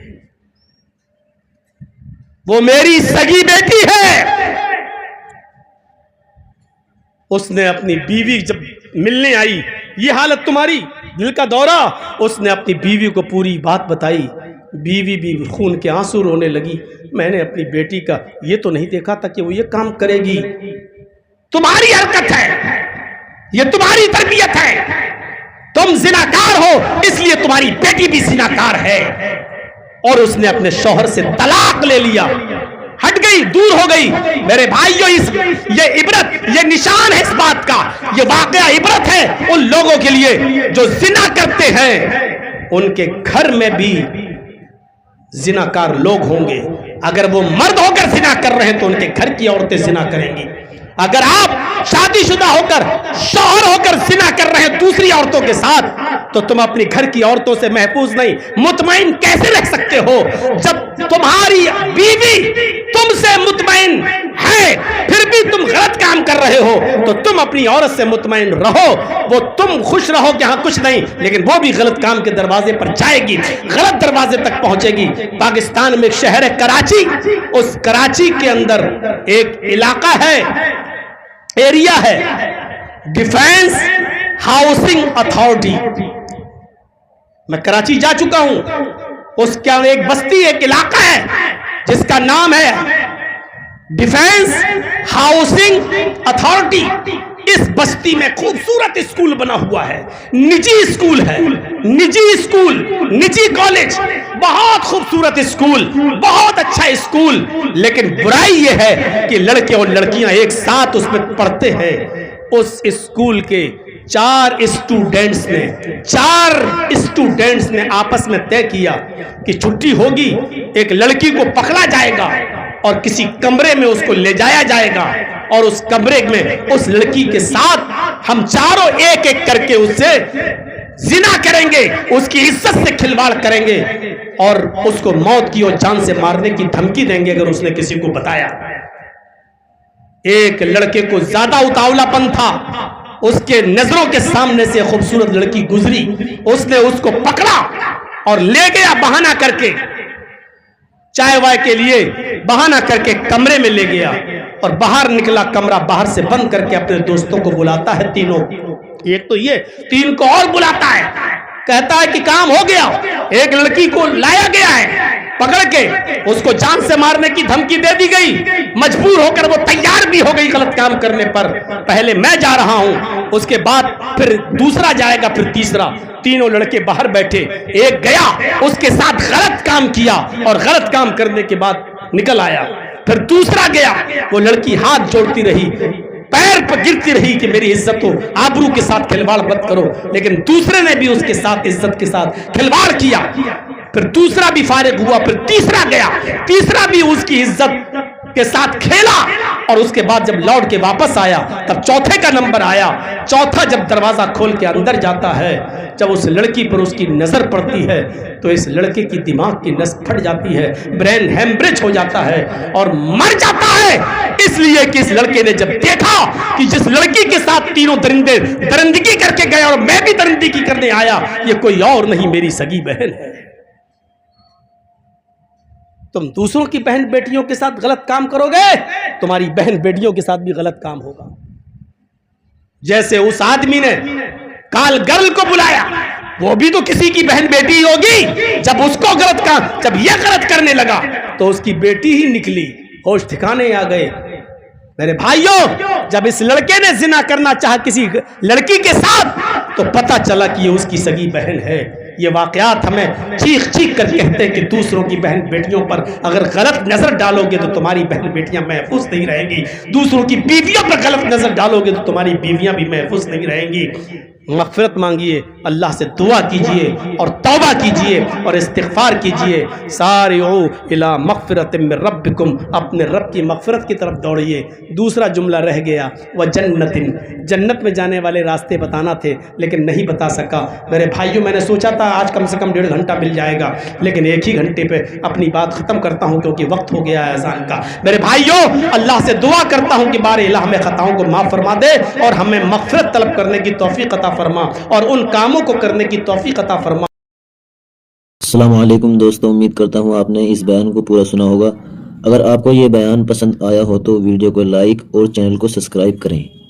وہ میری سگی بیٹی ہے. اس نے اپنی بیوی جب ملنے آئی, یہ حالت تمہاری, دل کا دورہ, اس نے اپنی بیوی کو پوری بات بتائی. بیوی بھی خون کے آنسو رونے لگی. میں نے اپنی بیٹی کا یہ تو نہیں دیکھا تھا کہ وہ یہ کام کرے گی. تمہاری حرکت ہے, یہ تمہاری تربیت ہے. تم زناکار ہو, اس لیے تمہاری بیٹی بھی زناکار ہے. اور اس نے اپنے شوہر سے طلاق لے لیا, ہٹ گئی, دور ہو گئی. میرے بھائیو, یہ عبرت, یہ نشان ہے اس بات کا, یہ واقعہ عبرت ہے ان لوگوں کے لیے جو زنا کرتے ہیں. ان کے گھر میں بھی زناکار لوگ ہوں گے. اگر وہ مرد ہو کر زنا کر رہے ہیں تو ان کے گھر کی عورتیں زنا کریں گی. اگر آپ شادی شدہ ہو کر, شوہر ہو کر زنا کر رہے ہیں دوسری عورتوں کے ساتھ, تو تم اپنی گھر کی عورتوں سے محفوظ نہیں, مطمئن کیسے رہ سکتے ہو؟ جب تمہاری بیوی تم سے مطمئن ہے پھر بھی تم غلط کام کر رہے ہو, تو تم اپنی عورت سے مطمئن رہو. وہ تم خوش رہو کہ ہاں کچھ نہیں, لیکن وہ بھی غلط کام کے دروازے پر جائے گی, غلط دروازے تک پہنچے گی. پاکستان میں ایک شہر ہے کراچی, اس کراچی کے اندر ایک علاقہ ہے, ایریا ہے, ڈیفینس ہاؤسنگ اتھارٹی. میں کراچی جا چکا ہوں. اس کا ایک بستی, ایک علاقہ ہے جس کا نام ہے ڈیفینس ہاؤسنگ اتھارٹی. اس بستی میں خوبصورت اسکول بنا ہوا ہے, نجی اسکول ہے, نجی اسکول, نجی کالج, بہت خوبصورت اسکول, بہت اچھا اسکول. لیکن برائی یہ ہے کہ لڑکے اور لڑکیاں ایک ساتھ اس میں پڑھتے ہیں. اس اسکول کے 4 اسٹوڈنٹس نے آپس میں طے کیا کہ چھٹی ہوگی, ایک لڑکی کو پکڑا جائے گا اور کسی کمرے میں اس کو لے جایا جائے گا, اور اس کمرے میں اس لڑکی کے ساتھ ہم چاروں ایک ایک کر کے اس سے زنا کریں گے, اس کی عزت سے کھلواڑ کریں گے, اور اس کو موت کی اور جان سے مارنے کی دھمکی دیں گے اگر اس نے کسی کو بتایا. ایک لڑکے کو زیادہ اتاولا پن تھا, اس کے نظروں کے سامنے سے خوبصورت لڑکی گزری, اس نے اس کو پکڑا اور لے گیا بہانہ کر کے, چائے وائے کے لیے بہانہ کر کے کمرے میں لے گیا, اور باہر نکلا, کمرہ باہر سے بند کر کے اپنے دوستوں کو بلاتا ہے, تینوں, ایک تو یہ, 3 کو اور بلاتا ہے, کہتا ہے کہ کام ہو گیا, ایک لڑکی کو لایا گیا ہے پکڑ کے, اس کو جان سے مارنے کی دھمکی دے دی گئی, مجبور ہو کر وہ تیار بھی ہو گئی غلط کام کرنے پر. پہلے میں جا رہا ہوں, اس کے بعد پھر دوسرا جائے گا, پھر تیسرا. تینوں لڑکے باہر بیٹھے, ایک گیا, اس کے ساتھ غلط کام کیا, اور غلط کام کرنے کے بعد نکل آیا. پھر دوسرا گیا, وہ لڑکی ہاتھ جوڑتی رہی, پیر پر گرتی رہی کہ میری عزت ہو, آبرو کے ساتھ کھلواڑ مت کرو, لیکن دوسرے نے بھی اس کے ساتھ عزت کے ساتھ کھلواڑ کیا. پھر دوسرا بھی فارغ ہوا, پھر تیسرا گیا, تیسرا بھی اس کی عزت کے ساتھ کھیلا, اور اس کے بعد جب لوٹ کے واپس آیا تب چوتھے کا نمبر آیا. چوتھا جب دروازہ کھول کے اندر جاتا ہے, جب اس لڑکی پر اس کی نظر پڑتی ہے تو اس لڑکے کی دماغ کی نس پھٹ جاتی ہے, برین ہیمبریج ہو جاتا ہے اور مر جاتا ہے. اس لیے کہ اس لڑکے نے جب دیکھا کہ جس لڑکی کے ساتھ تینوں درندے درندگی کر کے گئے اور میں بھی درندگی کرنے آیا, یہ کوئی اور نہیں, میری سگی بہن ہے. تم دوسروں کی بہن بیٹیوں کے ساتھ غلط کام کرو گے, تمہاری بہن بیٹیوں کے ساتھ بھی غلط کام ہوگا. جیسے اس آدمی نے کال گرل کو بلایا, وہ بھی تو کسی کی بہن بیٹی ہی ہوگی. جب اس کو غلط کام, جب یہ غلط کرنے لگا تو اس کی بیٹی ہی نکلی, ہوش ٹھکانے آ گئے. میرے بھائیوں, جب اس لڑکے نے زنا کرنا چاہا کسی لڑکی کے ساتھ تو پتہ چلا کہ یہ اس کی سگی بہن ہے. یہ واقعات ہمیں چیخ چیخ کر کہتے ہیں کہ دوسروں کی بہن بیٹیوں پر اگر غلط نظر ڈالو گے تو تمہاری بہن بیٹیاں محفوظ نہیں رہیں گی, دوسروں کی بیویوں پر غلط نظر ڈالو گے تو تمہاری بیویاں بھی محفوظ نہیں رہیں گی. مغفرت مانگیے, اللہ سے دعا کیجئے اور توبہ کیجئے اور استغفار کیجئے. سارعوا الی مغفرۃ من ربکم, اپنے رب کی مغفرت کی طرف دوڑیے. دوسرا جملہ رہ گیا, وجنت, جنت میں جانے والے راستے بتانا تھے لیکن نہیں بتا سکا. میرے بھائیوں, میں نے سوچا تھا آج کم سے کم 1.5 گھنٹہ مل جائے گا, لیکن 1 ہی گھنٹے پہ اپنی بات ختم کرتا ہوں کیونکہ وقت ہو گیا ہے اذان کا. میرے بھائیوں, اللہ سے دعا کرتا ہوں کہ بار الہ ہمیں خطاؤں کو معاف فرما دے اور ہمیں مغفرت طلب کرنے کی توفیق عطا فرما اور ان کاموں کو کرنے کی توفیق عطا فرما. السلام علیکم دوستوں, امید کرتا ہوں آپ نے اس بیان کو پورا سنا ہوگا. اگر آپ کو یہ بیان پسند آیا ہو تو ویڈیو کو لائک اور چینل کو سبسکرائب کریں۔